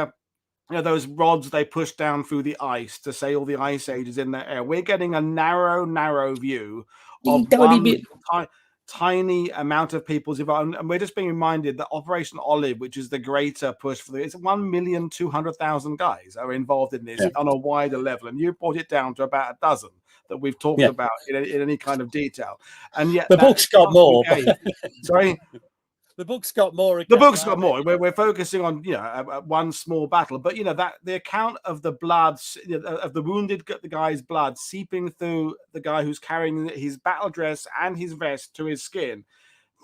A: those rods they push down through the ice to say all the ice age is in the air. We're getting a narrow view of one time. tiny amount of people's involved, and we're just being reminded that Operation Olive, which is the greater push for it's 1,200,000 guys are involved in this on a wider level, and you brought it down to about a dozen that we've talked about in any kind of detail, and yet
B: the book's got more.
A: Sorry.
B: The book's got more.
A: The book's got more. We're focusing on one small battle, but that the account of the blood of the wounded guy's blood seeping through the guy who's carrying his battle dress and his vest to his skin,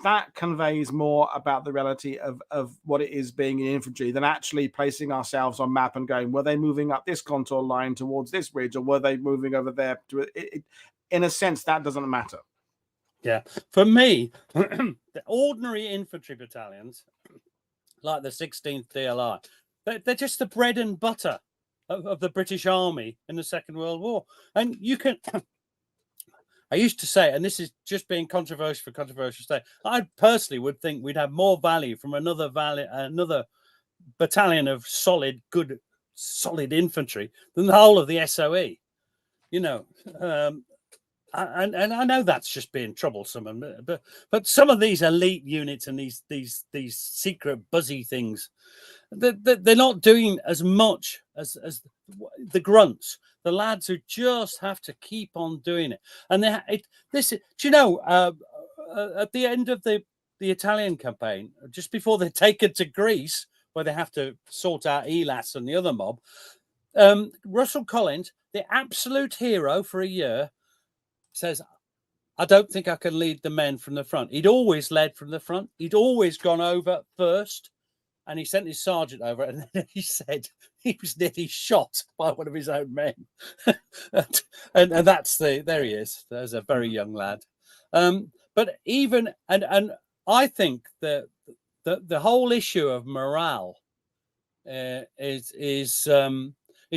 A: that conveys more about the reality of what it is being in infantry than actually placing ourselves on map and going, were they moving up this contour line towards this ridge, or were they moving over there to it? In a sense, that doesn't matter.
B: Yeah, for me, the ordinary infantry battalions, like the 16th DLR, they're just the bread and butter of the British Army in the Second World War. And you can, I used to say, and this is just being controversial for controversial sake, I personally would think we'd have more value from another battalion of solid infantry than the whole of the SOE. And I know that's just being troublesome, but some of these elite units and these secret buzzy things, they're not doing as much as the grunts, the lads who just have to keep on doing it. And at the end of the Italian campaign, just before they're taken to Greece, where they have to sort out Elas and the other mob, Russell Collins, the absolute hero for a year, says, I don't think I can lead the men from the front. He'd always led from the front. He'd always gone over first. And he sent his sergeant over, and then he said he was nearly shot by one of his own men. and that's there he is. There's a very young lad. But even, and I think that the whole issue of morale is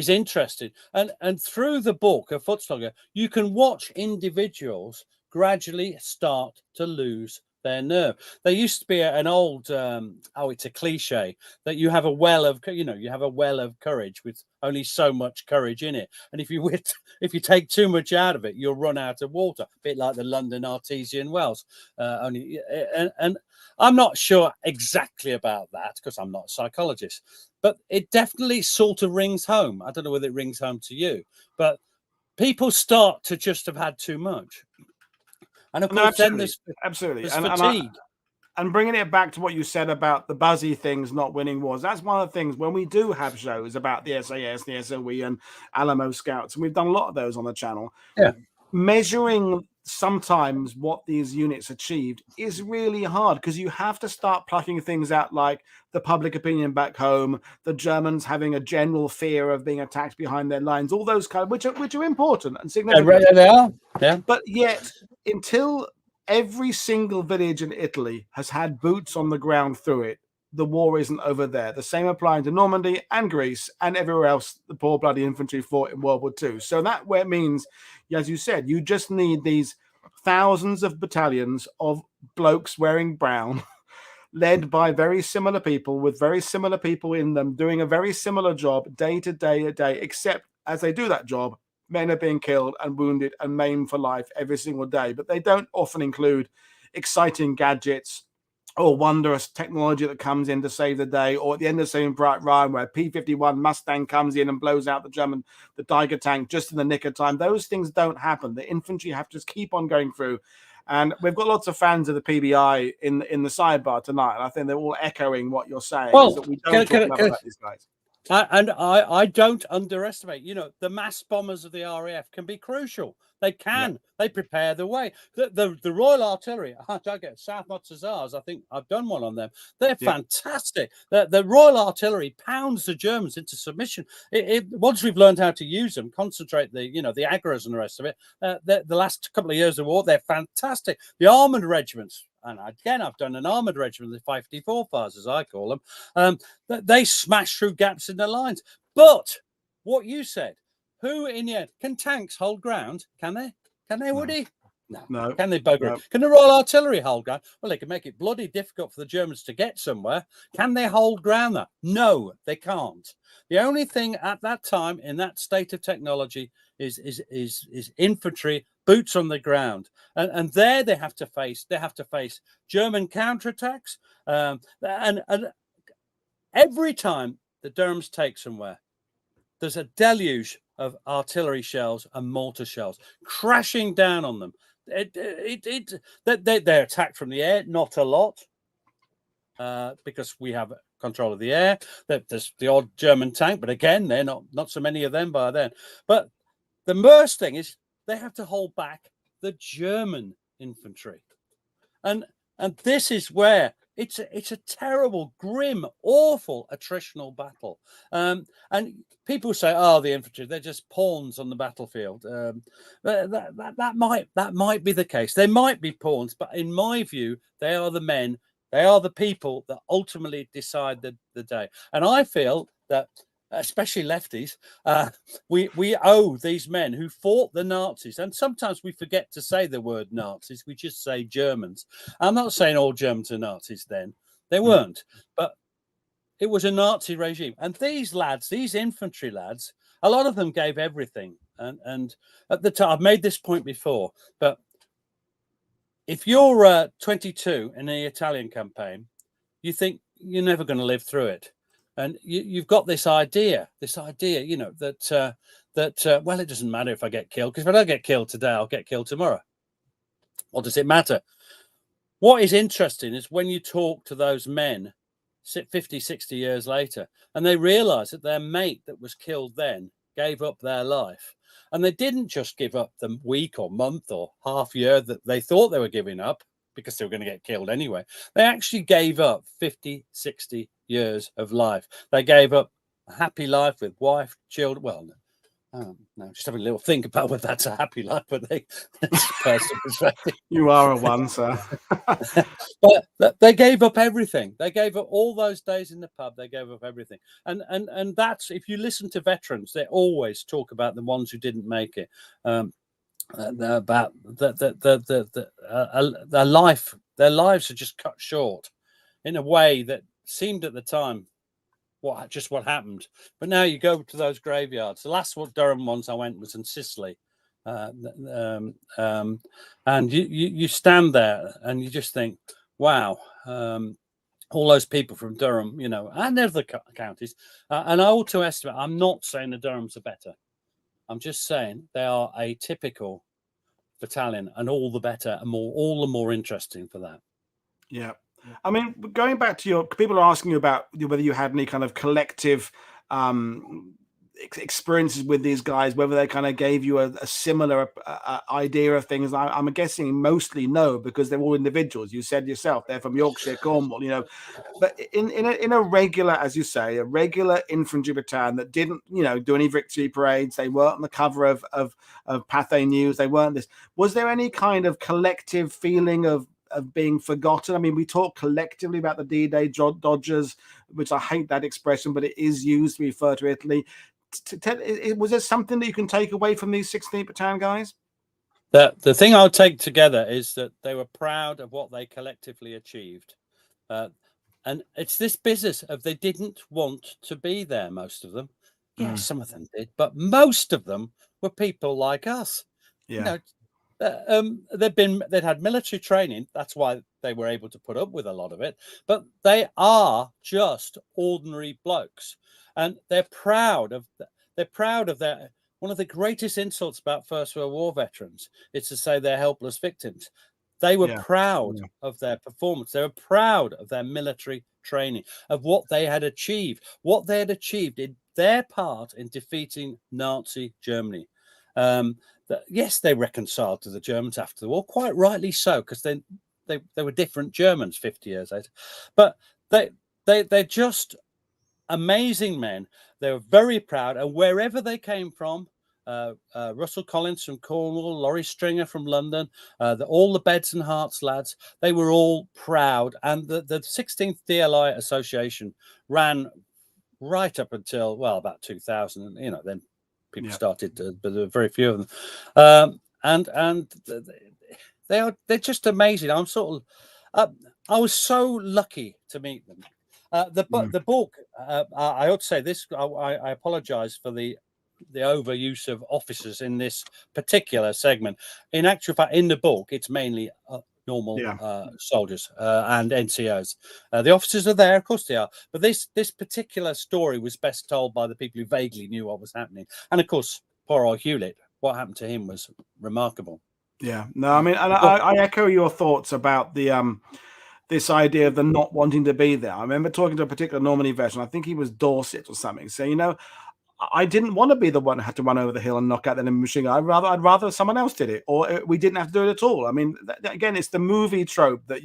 B: interesting, and through the book, A Footslogger, you can watch individuals gradually start to lose their nerve. There used to be an old, it's a cliche that you have a well of courage with only so much courage in it, and if you take too much out of it, you'll run out of water. A bit like the London Artesian Wells. And I'm not sure exactly about that because I'm not a psychologist, but it definitely sort of rings home. I don't know whether it rings home to you, but people start to just have had too much. And of course, then there's fatigue.
A: And bringing it back to what you said about the buzzy things not winning wars, that's one of the things when we do have shows about the SAS, the SOE, and Alamo Scouts, and we've done a lot of those on the channel.
B: Yeah.
A: Measuring sometimes what these units achieved is really hard because you have to start plucking things out like the public opinion back home, the Germans having a general fear of being attacked behind their lines, all those kind of which are important and significant.
B: They are. Yeah.
A: But yet, until every single village in Italy has had boots on the ground through it, the war isn't over there. The same applying to Normandy and Greece and everywhere else the poor bloody infantry fought in World War II. So that where it means, as you said, you just need these thousands of battalions of blokes wearing brown, led by very similar people with very similar people in them, doing a very similar job day to day, except as they do that job, men are being killed and wounded and maimed for life every single day. But they don't often include exciting gadgets or wondrous technology that comes in to save the day, or at the end of Saving Private Ryan, where P-51 Mustang comes in and blows out the Tiger tank just in the nick of time. Those things don't happen. The infantry have to just keep on going through. And we've got lots of fans of the PBI in the sidebar tonight, and I think they're all echoing what you're saying.
B: Well,
A: is that we don't talk about these guys.
B: I don't underestimate. The mass bombers of the RAF can be crucial. They can. Yeah. They prepare the way. The Royal Artillery, I get South Mozzazars. I think I've done one on them. They're fantastic. The Royal Artillery pounds the Germans into submission. Once we've learned how to use them, concentrate the aggros and the rest of it. The last couple of years of war, they're fantastic. The armoured regiments. And again, I've done an armoured regiment, the 554 fires, as I call them. They smash through gaps in the lines. But what you said, who in the end, can tanks hold ground? Can they? Can they, Woody? No. Can they bugger
A: No.
B: it? Can the Royal Artillery hold ground? Well, they can make it bloody difficult for the Germans to get somewhere. Can they hold ground there? No, they can't. The only thing at that time in that state of technology is infantry, boots on the ground, and there they have to face German counterattacks, and every time the Durhams take somewhere, there's a deluge of artillery shells and mortar shells crashing down on them. They're attacked from the air, not a lot, because we have control of the air. There's the odd German tank, but again, they're not so many of them by then. But the worst thing is they have to hold back the German infantry, and this is where it's a terrible, grim, awful attritional battle. And people say, "Oh, the infantry, they're just pawns on the battlefield." That might be the case. They might be pawns, but in my view, they are the men. They are the people that ultimately decide the day. And I feel that, especially lefties, we owe these men who fought the Nazis, and sometimes we forget to say the word Nazis, we just say Germans. I'm not saying all Germans are Nazis then, they weren't, but it was a Nazi regime. And these lads, these infantry lads, a lot of them gave everything. And at the time, I've made this point before, but if you're 22 in the Italian campaign, you think you're never going to live through it. And you've got this idea, you know, that well, it doesn't matter if I get killed, because if I don't get killed today, I'll get killed tomorrow. What does it matter? What is interesting is when you talk to those men 50, 60 years later, and they realize that their mate that was killed then gave up their life. And they didn't just give up the week or month or half year that they thought they were giving up because they were going to get killed anyway. They actually gave up 50, 60 years of life. They gave up a happy life with wife, children. Well, no, just having a little think about whether that's a happy life, but that's personal perspective.
A: You are a one, sir.
B: But they gave up everything. They gave up all those days in the pub. They gave up everything. And that's, if you listen to veterans, they always talk about the ones who didn't make it. About their lives are just cut short in a way that seemed at the time what happened. But now you go to those graveyards. The last Durham ones I went was in Sicily, and you stand there and you just think, wow, all those people from Durham, you know, and other counties. And I also estimate, I'm not saying the Durhams are better. I'm just saying they are a typical battalion, and all the better and all the more interesting for that.
A: Yeah. I mean, going back to people are asking you about whether you had any kind of collective experiences with these guys, whether they kind of gave you a similar idea of things. I'm guessing mostly no, because they're all individuals. You said yourself they're from Yorkshire, Cornwall, you know. But in a regular, as you say, a regular infantry battalion that didn't, you know, do any victory parades, they weren't on the cover of Pathé News, they weren't this. Was there any kind of collective feeling of being forgotten? I mean, we talk collectively about the D-Day Dodgers, which I hate that expression, but it is used to refer to Italy. Was there something that you can take away from these 16th Battalion guys?
B: The thing I'll take together is that they were proud of what they collectively achieved. And it's this business of they didn't want to be there, most of them. Yeah, some of them did, but most of them were people like us.
A: Yeah.
B: You know, they'd had military training. That's why they were able to put up with a lot of it. But they are just ordinary blokes, and they're proud of their. One of the greatest insults about First World War veterans is to say they're helpless victims. They were proud of their performance. They were proud of their military training, of what they had achieved in their part in defeating Nazi Germany. Yes, they reconciled to the Germans after the war, quite rightly so, because they were different Germans 50 years later. But they're just amazing men. They were very proud, and wherever they came from, Russell Collins from Cornwall, Laurie Stringer from London, all the Beds and Hearts lads, they were all proud. And the 16th DLI Association ran right up until, well, about 2000. You know, then people started, but there were very few of them. And they're just amazing. I'm sort of I was so lucky to meet them. The book, I ought to say this. I apologise for the overuse of officers in this particular segment. In actual fact, in the book, it's mainly normal soldiers and NCOs. The officers are there, of course they are. But this particular story was best told by the people who vaguely knew what was happening. And of course, poor old Hewlett. What happened to him was remarkable.
A: Yeah, no, I mean, and I echo your thoughts about the this idea of the not wanting to be there. I remember talking to a particular Normandy veteran. I think he was Dorset or something. So I didn't want to be the one who had to run over the hill and knock out the enemy machine gun. I'd rather someone else did it, or we didn't have to do it at all. I mean, again, it's the movie trope that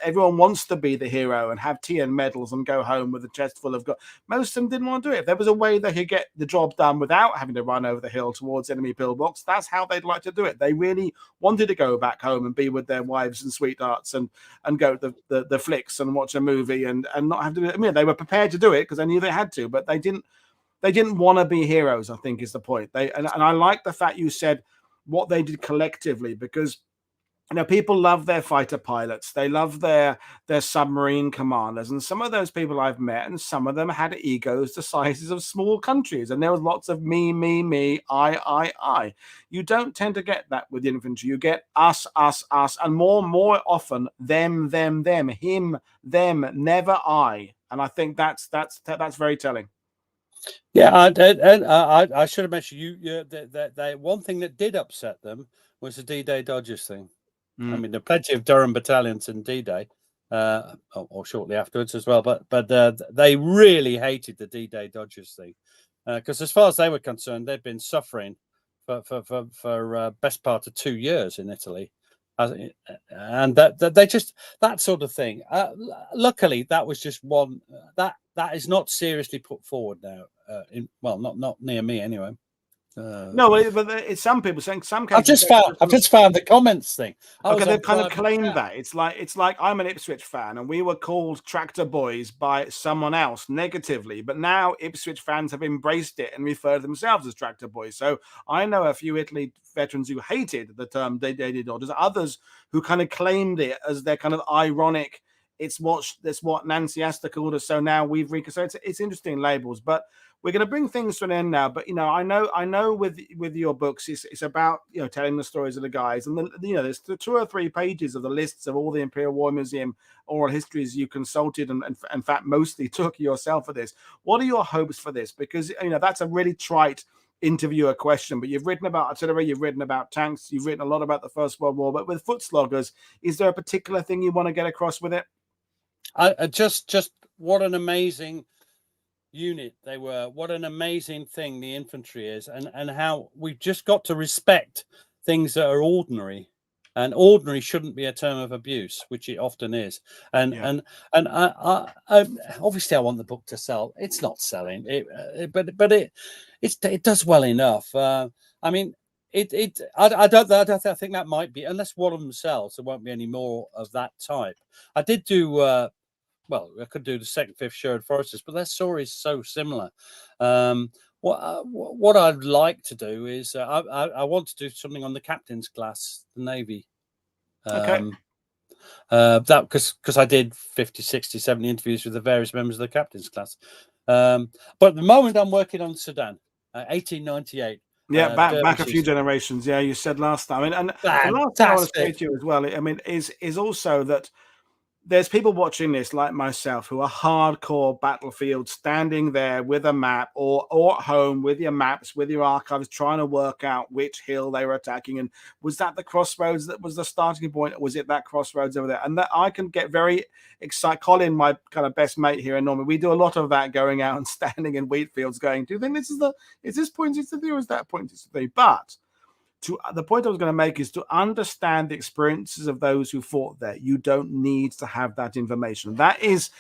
A: everyone wants to be the hero and have TN medals and go home with a chest full of gold. Most of them didn't want to do it. If there was a way they could get the job done without having to run over the hill towards enemy pillbox, that's how they'd like to do it. They really wanted to go back home and be with their wives and sweethearts and go to the flicks and watch a movie and not have to do it. I mean, they were prepared to do it because they knew they had to, but they didn't want to be heroes, I think is the point. And I like the fact you said what they did collectively, because people love their fighter pilots, they love their submarine commanders, and some of those people I've met, and some of them had egos the sizes of small countries, and there was lots of me, I. You don't tend to get that with infantry. You get us, and more often them, him, them, never I. And I think that's very telling.
B: Yeah, I should have mentioned the one thing that did upset them was the D-Day Dodgers thing. I mean, there are plenty of Durham battalions in D-Day, or shortly afterwards as well. But they really hated the D-Day Dodgers thing because, as far as they were concerned, they'd been suffering for best part of 2 years in Italy, and that they just that sort of thing. Luckily, that was just one that is not seriously put forward now. Not near me anyway.
A: No, but it's some people saying some cases.
B: I've just found the comments thing.
A: Okay, they've kind of claimed that it's like I'm an Ipswich fan, and we were called tractor boys by someone else negatively, but now Ipswich fans have embraced it and refer to themselves as tractor boys. So I know a few Italy veterans who hated the term D-Day Dodgers, others who kind of claimed it as their kind of ironic. It's what Nancy Astor called us. So now we've reconstructed. So it's interesting labels, but we're going to bring things to an end now. But I know with your books, it's about telling the stories of the guys, and then there's 2 or 3 pages of the lists of all the Imperial War Museum oral histories you consulted and in fact mostly took yourself for this. What are your hopes for this? Because that's a really trite interviewer question, but you've written about artillery, you've written about tanks, you've written a lot about the First World War. But with Footsloggers, is there a particular thing you want to get across with it?
B: Just what an amazing unit they were. What an amazing thing the infantry is, and how we've just got to respect things that are ordinary. And ordinary shouldn't be a term of abuse, which it often is. And I obviously I want the book to sell. It's not selling, but it does well enough. I mean, I think that might be, unless one of them sells, there won't be any more of that type. I did do. I could do the 2nd, 5th Sherwood Foresters, but their story is so similar. What I'd like to do is I want to do something on the captain's class, the Navy.
A: Okay.
B: That because I did 50, 60, 70 interviews with the various members of the captain's class. But at the moment I'm working on Sudan, 1898.
A: Yeah, back a few generations. Yeah, you said last time. And the last thing I want to say to you as well, I mean, is also that there's people watching this like myself who are hardcore battlefield, standing there with a map or at home with your maps, with your archives, trying to work out which hill they were attacking. And was that the crossroads that was the starting point, or was it that crossroads over there? And that I can get very excited. Colin, my kind of best mate here in Normandy, we do a lot of that, going out and standing in wheat fields going, do you think is this point 63 or is that point 63? But the point I was going to make is to understand the experiences of those who fought there. You don't need to have that information. It's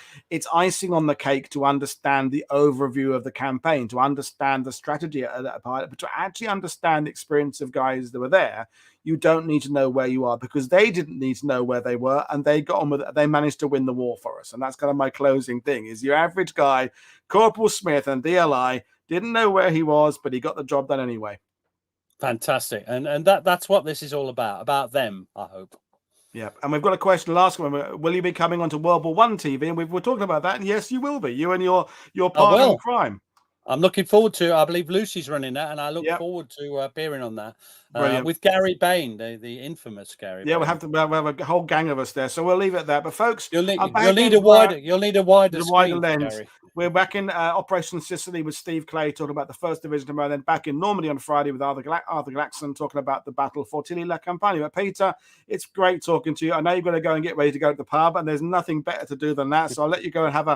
A: icing on the cake to understand the overview of the campaign, to understand the strategy at that part, but to actually understand the experience of guys that were there. You don't need to know where you are, because they didn't need to know where they were, and they got on with it. They managed to win the war for us. And that's kind of my closing thing, is your average guy, Corporal Smith and DLI, didn't know where he was, but he got the job done anyway.
B: Fantastic. And that's what this is all about them, I hope.
A: Yeah, and we've got a question. Last one: will you be coming onto World War One TV? And we're talking about that, and yes, you will be. You and your partner in crime.
B: I'm looking forward to. I believe Lucy's running that, and I look
A: Yep.
B: forward to appearing on that
A: Brilliant.
B: with Gary Bain, the infamous Gary.
A: Yeah,
B: Bain.
A: we'll have a whole gang of us there, so we'll leave it at that. But folks,
B: You'll need a wider
A: the
B: screen,
A: lens.
B: Gary.
A: We're back in Operation Sicily with Steve Clay talking about the 1st Division tomorrow, then back in Normandy on Friday with Arthur Glaxon talking about the battle for Tilly-la-Campagne. But Peter, it's great talking to you. I know you're going to go and get ready to go to the pub, and there's nothing better to do than that. So I'll let you go and have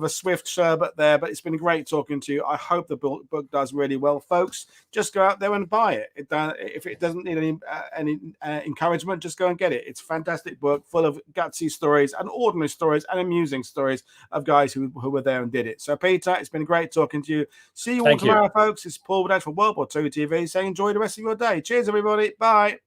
A: a swift sherbet there. But it's been great talking to you. I hope the book does really well, folks. Just go out there and buy it. If it doesn't need any encouragement, just go and get it. It's a fantastic book full of gutsy stories and ordinary stories and amusing stories of guys who were there and did it. So, Peter, it's been great talking to you. See you all tomorrow, folks. It's Paul Woodhouse for World War II TV. So enjoy the rest of your day. Cheers, everybody. Bye.